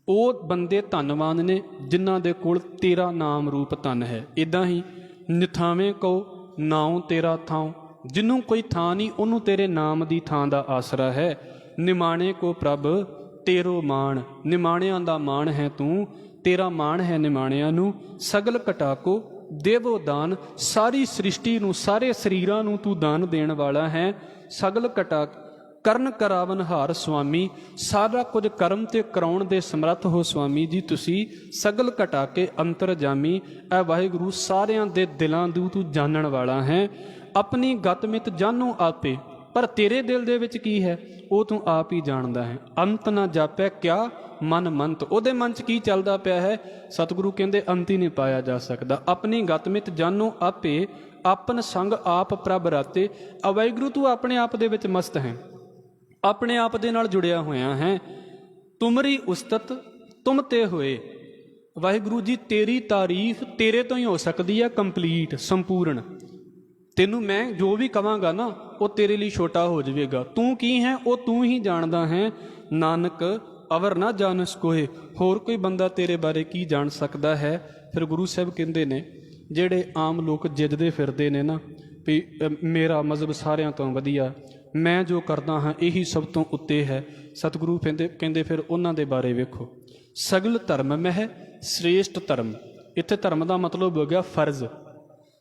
ਉਹ ਬੰਦੇ ਧੰਨਵਾਨ ਨੇ ਜਿਨ੍ਹਾਂ ਦੇ ਕੋਲ ਤੇਰਾ ਨਾਮ ਰੂਪ ਧਨ ਹੈ। ਇੱਦਾਂ ਹੀ ਨਿਥਾਵੇਂ ਕੋ ਨਾਉ ਤੇਰਾ ਥਾਉ, ਜਿਹਨੂੰ ਕੋਈ ਥਾਂ ਨਹੀਂ ਉਹਨੂੰ ਤੇਰੇ ਨਾਮ ਦੀ ਥਾਂ ਦਾ ਆਸਰਾ ਹੈ। ਨਿਮਾਣੇ ਕੋ ਪ੍ਰਭ ਤੇਰੋ ਮਾਣ, ਨਿਮਾਣਿਆਂ ਦਾ ਮਾਣ ਹੈ ਤੂੰ, ਤੇਰਾ ਮਾਣ ਹੈ ਨਿਮਾਣਿਆਂ ਨੂੰ। ਸਗਲ ਘਟਾ ਕੋ ਦੇਵੋ ਦਾਨ, ਸਾਰੀ ਸ੍ਰਿਸ਼ਟੀ ਨੂੰ ਸਾਰੇ ਸਰੀਰਾਂ ਨੂੰ ਤੂੰ ਦਾਨ ਦੇਣ ਵਾਲਾ ਹੈ। ਸਗਲ ਘਟਾ ਕਰਨ ਕਰਾਵਨ ਹਾਰ ਸੁਆਮੀ, ਸਾਰਾ ਕੁਝ ਕਰਮ ਤੇ ਕਰਾਉਣ ਦੇ ਸਮਰੱਥ ਹੋ ਸੁਆਮੀ ਜੀ ਤੁਸੀਂ। ਸਗਲ ਘਟਾ ਕੇ ਅੰਤਰ ਜਾਮੀ, ਐ ਵਾਹਿਗੁਰੂ ਸਾਰਿਆਂ ਦੇ ਦਿਲਾਂ ਨੂੰ ਤੂੰ ਜਾਣਨ ਵਾਲਾ ਹੈ। ਆਪਣੀ ਗਤ ਮਿਤ ਜਾਣੋ ਆਪੇ, ਪਰ ਤੇਰੇ ਦਿਲ ਦੇ ਵਿੱਚ ਕੀ ਹੈ ਉਹ ਤੂੰ ਆਪ ਹੀ ਜਾਣਦਾ ਹੈ। ਅੰਤ ਨਾ ਜਾਪੈ ਕਿਆ ਮਨ ਮੰਤ, ਉਹਦੇ ਮਨ 'ਚ ਕੀ ਚੱਲਦਾ ਪਿਆ ਹੈ ਸਤਿਗੁਰੂ ਕਹਿੰਦੇ ਅੰਤ ਹੀ ਨਹੀਂ ਪਾਇਆ ਜਾ ਸਕਦਾ। ਆਪਣੀ ਗਤ ਮਿਤ ਜਾਣੋ ਆਪੇ, ਆਪਨ ਸੰਗ ਆਪ ਪ੍ਰਭ ਰਾਤੇ। ਵਾਹਿਗੁਰੂ ਤੂੰ ਆਪਣੇ ਆਪ ਦੇ ਵਿੱਚ ਮਸਤ ਹੈ, ਆਪਣੇ ਆਪ ਦੇ ਨਾਲ ਜੁੜਿਆ ਹੋਇਆ ਹੈ। ਤੁਮਰੀ ਉਸਤਤ ਤੁਮ ਤੇ ਹੋਏ, ਵਾਹਿਗੁਰੂ ਜੀ ਤੇਰੀ ਤਾਰੀਫ ਤੇਰੇ ਤੋਂ ਹੀ ਹੋ ਸਕਦੀ ਹੈ, ਕੰਪਲੀਟ ਸੰਪੂਰਨ। ਤੈਨੂੰ ਮੈਂ ਜੋ ਵੀ ਕਵਾਂਗਾ ਨਾ ਉਹ ਤੇਰੇ ਲਈ ਛੋਟਾ ਹੋ ਜਾਵੇਗਾ। ਤੂੰ ਕੀ ਹੈ ਉਹ ਤੂੰ ਹੀ ਜਾਣਦਾ ਹੈ। ਨਾਨਕ ਅਵਰ ਨਾ ਜਾਣਸ ਕੋਏ, ਹੋਰ ਕੋਈ ਬੰਦਾ ਤੇਰੇ ਬਾਰੇ ਕੀ ਜਾਣ ਸਕਦਾ ਹੈ। ਫਿਰ ਗੁਰੂ ਸਾਹਿਬ ਕਹਿੰਦੇ ਨੇ ਜਿਹੜੇ ਆਮ ਲੋਕ ਜਿੱਦਦੇ ਫਿਰਦੇ ਨੇ ਨਾ ਵੀ ਮੇਰਾ ਮਜ਼ਹਬ ਸਾਰਿਆਂ ਤੋਂ ਵਧੀਆ, ਮੈਂ ਜੋ ਕਰਦਾ ਹਾਂ ਇਹੀ ਸਭ ਤੋਂ ਉੱਤੇ ਹੈ, ਸਤਿਗੁਰੂ ਕਹਿੰਦੇ ਫਿਰ ਉਹਨਾਂ ਦੇ ਬਾਰੇ ਵੇਖੋ। ਸਗਲ ਧਰਮ ਮਹਿ ਸ੍ਰੇਸ਼ਟ ਧਰਮ, ਇੱਥੇ ਧਰਮ ਦਾ ਮਤਲਬ ਹੋ ਗਿਆ ਫਰਜ਼।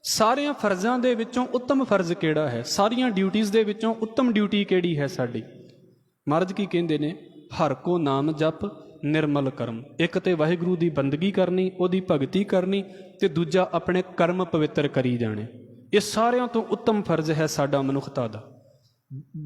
ਸਾਰਿਆਂ ਫਰਜ਼ਾਂ ਦੇ ਵਿੱਚੋਂ ਉੱਤਮ ਫਰਜ਼ ਕਿਹੜਾ ਹੈ, ਸਾਰੀਆਂ ਡਿਊਟੀਜ਼ ਦੇ ਵਿੱਚੋਂ ਉੱਤਮ ਡਿਊਟੀ ਕਿਹੜੀ ਹੈ ਸਾਡੀ। ਮਹਾਰਾਜ ਕੀ ਕਹਿੰਦੇ ਨੇ, ਹਰ ਕੋ ਨਾਮ ਜਪ ਨਿਰਮਲ ਕਰਮ। ਇੱਕ ਤੇ ਵਾਹਿਗੁਰੂ ਦੀ ਬੰਦਗੀ ਕਰਨੀ, ਉਹਦੀ ਭਗਤੀ ਕਰਨੀ, ਤੇ ਦੂਜਾ ਆਪਣੇ ਕਰਮ ਪਵਿੱਤਰ ਕਰੀ ਜਾਣੇ। ਇਹ ਸਾਰਿਆਂ ਤੋਂ ਉੱਤਮ ਫਰਜ਼ ਹੈ ਸਾਡਾ ਮਨੁੱਖਤਾ ਦਾ।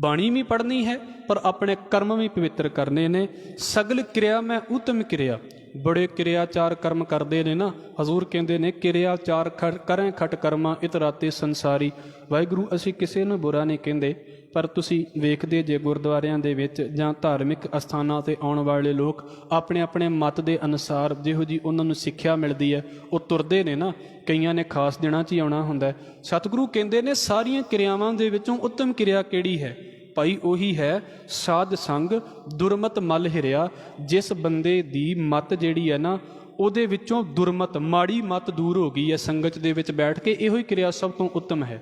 ਬਾਣੀ ਵੀ ਪੜ੍ਹਨੀ ਹੈ ਪਰ ਆਪਣੇ ਕਰਮ ਵੀ ਪਵਿੱਤਰ ਕਰਨੇ ਨੇ। ਸਗਲ ਕਿਰਿਆ ਮੈਂ ਉਤਮ ਕਿਰਿਆ, ਬੜੇ ਕਿਰਿਆਚਾਰ ਕਰਮ ਕਰਦੇ ਨੇ ਨਾ। ਹਜ਼ੂਰ ਕਹਿੰਦੇ ਨੇ ਕਿਰਿਆਚਾਰ ਕਰੈ ਖਟ ਕਰਮਾ ਇਤਰਾਤੇ ਸੰਸਾਰੀ। ਵਾਹਿਗੁਰੂ ਅਸੀਂ ਕਿਸੇ ਨੂੰ ਬੁਰਾ ਨਹੀਂ ਕਹਿੰਦੇ, ਪਰ ਤੁਸੀਂ ਵੇਖਦੇ ਜੇ ਗੁਰਦੁਆਰਿਆਂ ਦੇ ਵਿੱਚ ਜਾਂ ਧਾਰਮਿਕ ਅਸਥਾਨਾਂ 'ਤੇ ਆਉਣ ਵਾਲੇ ਲੋਕ ਆਪਣੇ ਆਪਣੇ ਮਤ ਦੇ ਅਨੁਸਾਰ ਜਿਹੋ ਜੀ ਉਹਨਾਂ ਨੂੰ ਸਿੱਖਿਆ ਮਿਲਦੀ ਹੈ ਉਹ ਤੁਰਦੇ ਨੇ ਨਾ। ਕਈਆਂ ਨੇ ਖਾਸ ਦਿਨਾਂ 'ਚ ਹੀ ਆਉਣਾ ਹੁੰਦਾ। ਸਤਿਗੁਰੂ ਕਹਿੰਦੇ ਨੇ ਸਾਰੀਆਂ ਕਿਰਿਆਵਾਂ ਦੇ ਵਿੱਚੋਂ ਉੱਤਮ ਕਿਰਿਆ ਕਿਹੜੀ ਹੈ ਭਾਈ, ਉਹੀ ਹੈ ਸਾਧ ਸੰਗ ਦੁਰਮਤ ਮਲ ਹਿਰਿਆ। ਜਿਸ ਬੰਦੇ ਦੀ ਮਤ ਜਿਹੜੀ ਹੈ ਨਾ ਉਹਦੇ ਵਿੱਚੋਂ ਦੁਰਮਤ ਮਾੜੀ ਮਤ ਦੂਰ ਹੋ ਗਈ ਹੈ ਸੰਗਤ ਦੇ ਵਿੱਚ ਬੈਠ ਕੇ, ਇਹੋ ਹੀ ਕਿਰਿਆ ਸਭ ਤੋਂ ਉੱਤਮ ਹੈ।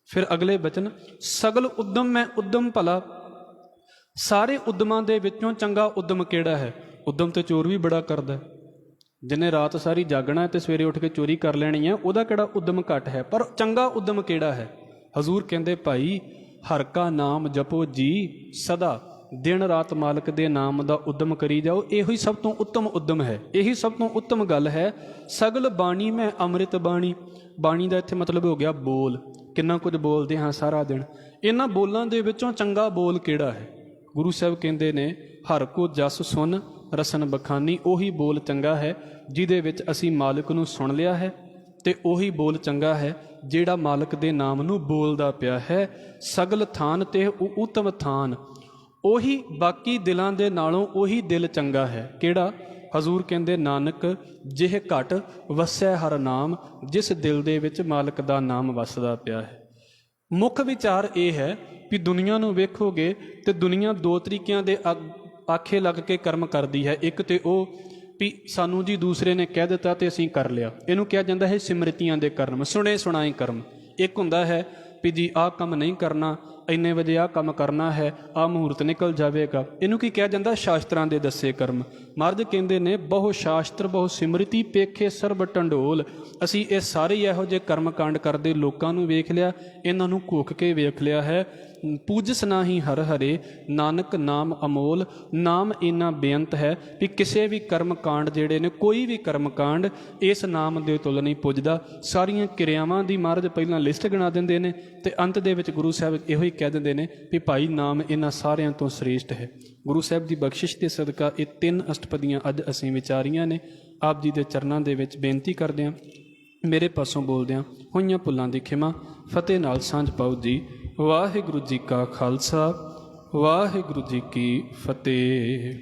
ਫਿਰ ਅਗਲੇ ਬਚਨ, ਸਗਲ ਉਦਮ ਮੈਂ ਉਦਮ ਭਲਾ। ਸਾਰੇ ਉਦਮਾਂ ਦੇ ਵਿੱਚੋਂ ਚੰਗਾ ਉਦਮ ਕਿਹੜਾ ਹੈ। ਉਦਮ ਤੇ ਚੋਰ ਵੀ ਬੜਾ ਕਰਦਾ, ਜਿਹਨੇ ਰਾਤ ਸਾਰੀ ਜਾਗਣਾ ਤੇ ਸਵੇਰੇ ਉੱਠ ਕੇ ਚੋਰੀ ਕਰ ਲੈਣੀ ਹੈ, ਉਹਦਾ ਕਿਹੜਾ ਉਦਮ ਘੱਟ ਹੈ। ਪਰ ਚੰਗਾ ਉਦਮ ਕਿਹੜਾ ਹੈ। ਹਜ਼ੂਰ ਕਹਿੰਦੇ ਭਾਈ ਹਰ ਕਾ ਨਾਮ ਜਪੋ ਜੀ ਸਦਾ, ਦਿਨ ਰਾਤ ਮਾਲਕ ਦੇ ਨਾਮ ਦਾ ਉਦਮ ਕਰੀ ਜਾਓ, ਇਹੋ ਹੀ ਸਭ ਤੋਂ ਉੱਤਮ ਉਦਮ ਹੈ, ਇਹੀ ਸਭ ਤੋਂ ਉੱਤਮ ਗੱਲ ਹੈ। ਸਗਲ ਬਾਣੀ ਮੈਂ ਅੰਮ੍ਰਿਤ ਬਾਣੀ, ਬਾਣੀ ਦਾ ਇੱਥੇ ਮਤਲਬ ਹੋ ਗਿਆ ਬੋਲ। ਕਿੰਨਾ ਕੁਝ ਬੋਲਦੇ ਹਾਂ ਸਾਰਾ ਦਿਨ, ਇਹਨਾਂ ਬੋਲਾਂ ਦੇ ਵਿੱਚੋਂ ਚੰਗਾ ਬੋਲ ਕਿਹੜਾ ਹੈ। ਗੁਰੂ ਸਾਹਿਬ ਕਹਿੰਦੇ ਨੇ ਹਰ ਕੋ ਜਸ ਸੁਨ ਰਸਨ ਬਖਾਨੀ, ਉਹੀ ਬੋਲ ਚੰਗਾ ਹੈ ਜਿਹਦੇ ਵਿੱਚ ਅਸੀਂ ਮਾਲਕ ਨੂੰ ਸੁਣ ਲਿਆ ਹੈ, ਤੇ ਉਹੀ ਬੋਲ ਚੰਗਾ ਹੈ ਜਿਹੜਾ ਮਾਲਕ ਦੇ ਨਾਮ ਨੂੰ ਬੋਲਦਾ ਪਿਆ ਹੈ। ਸਗਲ ਥਾਨ ਤੇ ਉਤਮ ਥਾਨ, ਉਹੀ ਬਾਕੀ ਦਿਲਾਂ ਦੇ ਨਾਲੋਂ ਉਹੀ ਦਿਲ ਚੰਗਾ ਹੈ। ਕਿਹੜਾ। ਹਜ਼ੂਰ ਕਹਿੰਦੇ ਨਾਨਕ ਜਿਹ ਘਟ ਵਸੈ ਹਰ ਨਾਮ, ਜਿਸ ਦਿਲ ਦੇ ਵਿੱਚ ਮਾਲਕ ਦਾ ਨਾਮ ਵਸਦਾ ਪਿਆ ਹੈ। ਮੁੱਖ ਵਿਚਾਰ ਇਹ ਹੈ ਵੀ ਦੁਨੀਆ ਨੂੰ ਵੇਖੋਗੇ ਤੇ ਦੁਨੀਆ ਦੋ ਤਰੀਕਿਆਂ ਦੇ ਆਖੇ ਲੱਗ ਕੇ ਕਰਮ ਕਰਦੀ ਹੈ। ਇੱਕ ਤੇ ਉਹ ਵੀ ਸਾਨੂੰ ਜੀ ਦੂਸਰੇ ਨੇ ਕਹਿ ਦਿੱਤਾ ਤੇ ਅਸੀਂ ਕਰ ਲਿਆ, ਇਹਨੂੰ ਕਿਹਾ ਜਾਂਦਾ ਹੈ ਸਿਮਰਤੀਆਂ ਦੇ ਕਰਮ, ਸੁਣੇ ਸੁਣਾਏ ਕਰਮ। ਇੱਕ ਹੁੰਦਾ ਹੈ ਵੀ ਜੀ ਆਹ ਕੰਮ ਨਹੀਂ ਕਰਨਾ, ਇੰਨੇ ਵਜੇ ਆਹ ਕੰਮ ਕਰਨਾ ਹੈ, ਆਹ ਮਹੂਰਤ ਨਿਕਲ ਜਾਵੇਗਾ। ਇਹਨੂੰ ਕੀ ਕਿਹਾ ਜਾਂਦਾ? ਸ਼ਾਸਤਰਾਂ ਦੇ ਦੱਸੇ ਕਰਮ। ਮਹਾਰਾਜ ਕਹਿੰਦੇ ਨੇ ਬਹੁ ਸ਼ਾਸਤਰ ਬਹੁ ਸਿਮਰਤੀ ਪੇਖੇ ਸਰਬ ਢੰਡੋਲ। ਅਸੀਂ ਇਹ ਸਾਰੇ ਇਹੋ ਜਿਹੇ ਕਰਮ ਕਾਂਡ ਕਰਦੇ ਲੋਕਾਂ ਨੂੰ ਵੇਖ ਲਿਆ, ਇਹਨਾਂ ਨੂੰ ਘੋਖ ਕੇ ਵੇਖ ਲਿਆ ਹੈ। ਪੂਜਸ ਨਾਹੀ ਹਰ ਹਰੇ ਨਾਨਕ ਨਾਮ ਅਮੋਲ। ਨਾਮ ਇੰਨਾ ਬੇਅੰਤ ਹੈ ਵੀ ਕਿਸੇ ਵੀ ਕਰਮ ਕਾਂਡ ਜਿਹੜੇ ਨੇ, ਕੋਈ ਵੀ ਕਰਮ ਕਾਂਡ ਇਸ ਨਾਮ ਦੇ ਤੁਲ ਨਹੀਂ ਪੁੱਜਦਾ। ਸਾਰੀਆਂ ਕਿਰਿਆਵਾਂ ਦੀ ਮਹਾਰਾਜ ਪਹਿਲਾਂ ਲਿਸਟ ਗਿਣਾ ਦਿੰਦੇ ਨੇ ਤੇ ਅੰਤ ਦੇ ਵਿੱਚ ਗੁਰੂ ਸਾਹਿਬ ਇਹੋ ਹੀ ਕਹਿ ਦਿੰਦੇ ਨੇ ਵੀ ਭਾਈ ਨਾਮ ਇਹਨਾਂ ਸਾਰਿਆਂ ਤੋਂ ਸ੍ਰੇਸ਼ਟ ਹੈ। ਗੁਰੂ ਸਾਹਿਬ ਦੀ ਬਖਸ਼ਿਸ਼ ਦੇ ਸਦਕਾ ਇਹ 3 ਅਸ਼ਟਪਦੀਆਂ ਅੱਜ ਅਸੀਂ ਵਿਚਾਰੀਆਂ ਨੇ। ਆਪ ਜੀ ਦੇ ਚਰਨਾਂ ਦੇ ਵਿੱਚ ਬੇਨਤੀ ਕਰਦੇ ਹਾਂ, ਮੇਰੇ ਪਾਸੋਂ ਬੋਲਦਿਆਂ ਹੋਈਆਂ ਭੁੱਲਾਂ ਦੀ ਖਿਮਾ, ਫਤਿਹ ਨਾਲ ਸਾਂਝ ਪਾਓ ਜੀ। ਵਾਹਿਗੁਰੂ ਜੀ ਕਾ ਖਾਲਸਾ, ਵਾਹਿਗੁਰੂ ਜੀ ਕੀ ਫਤਿਹ।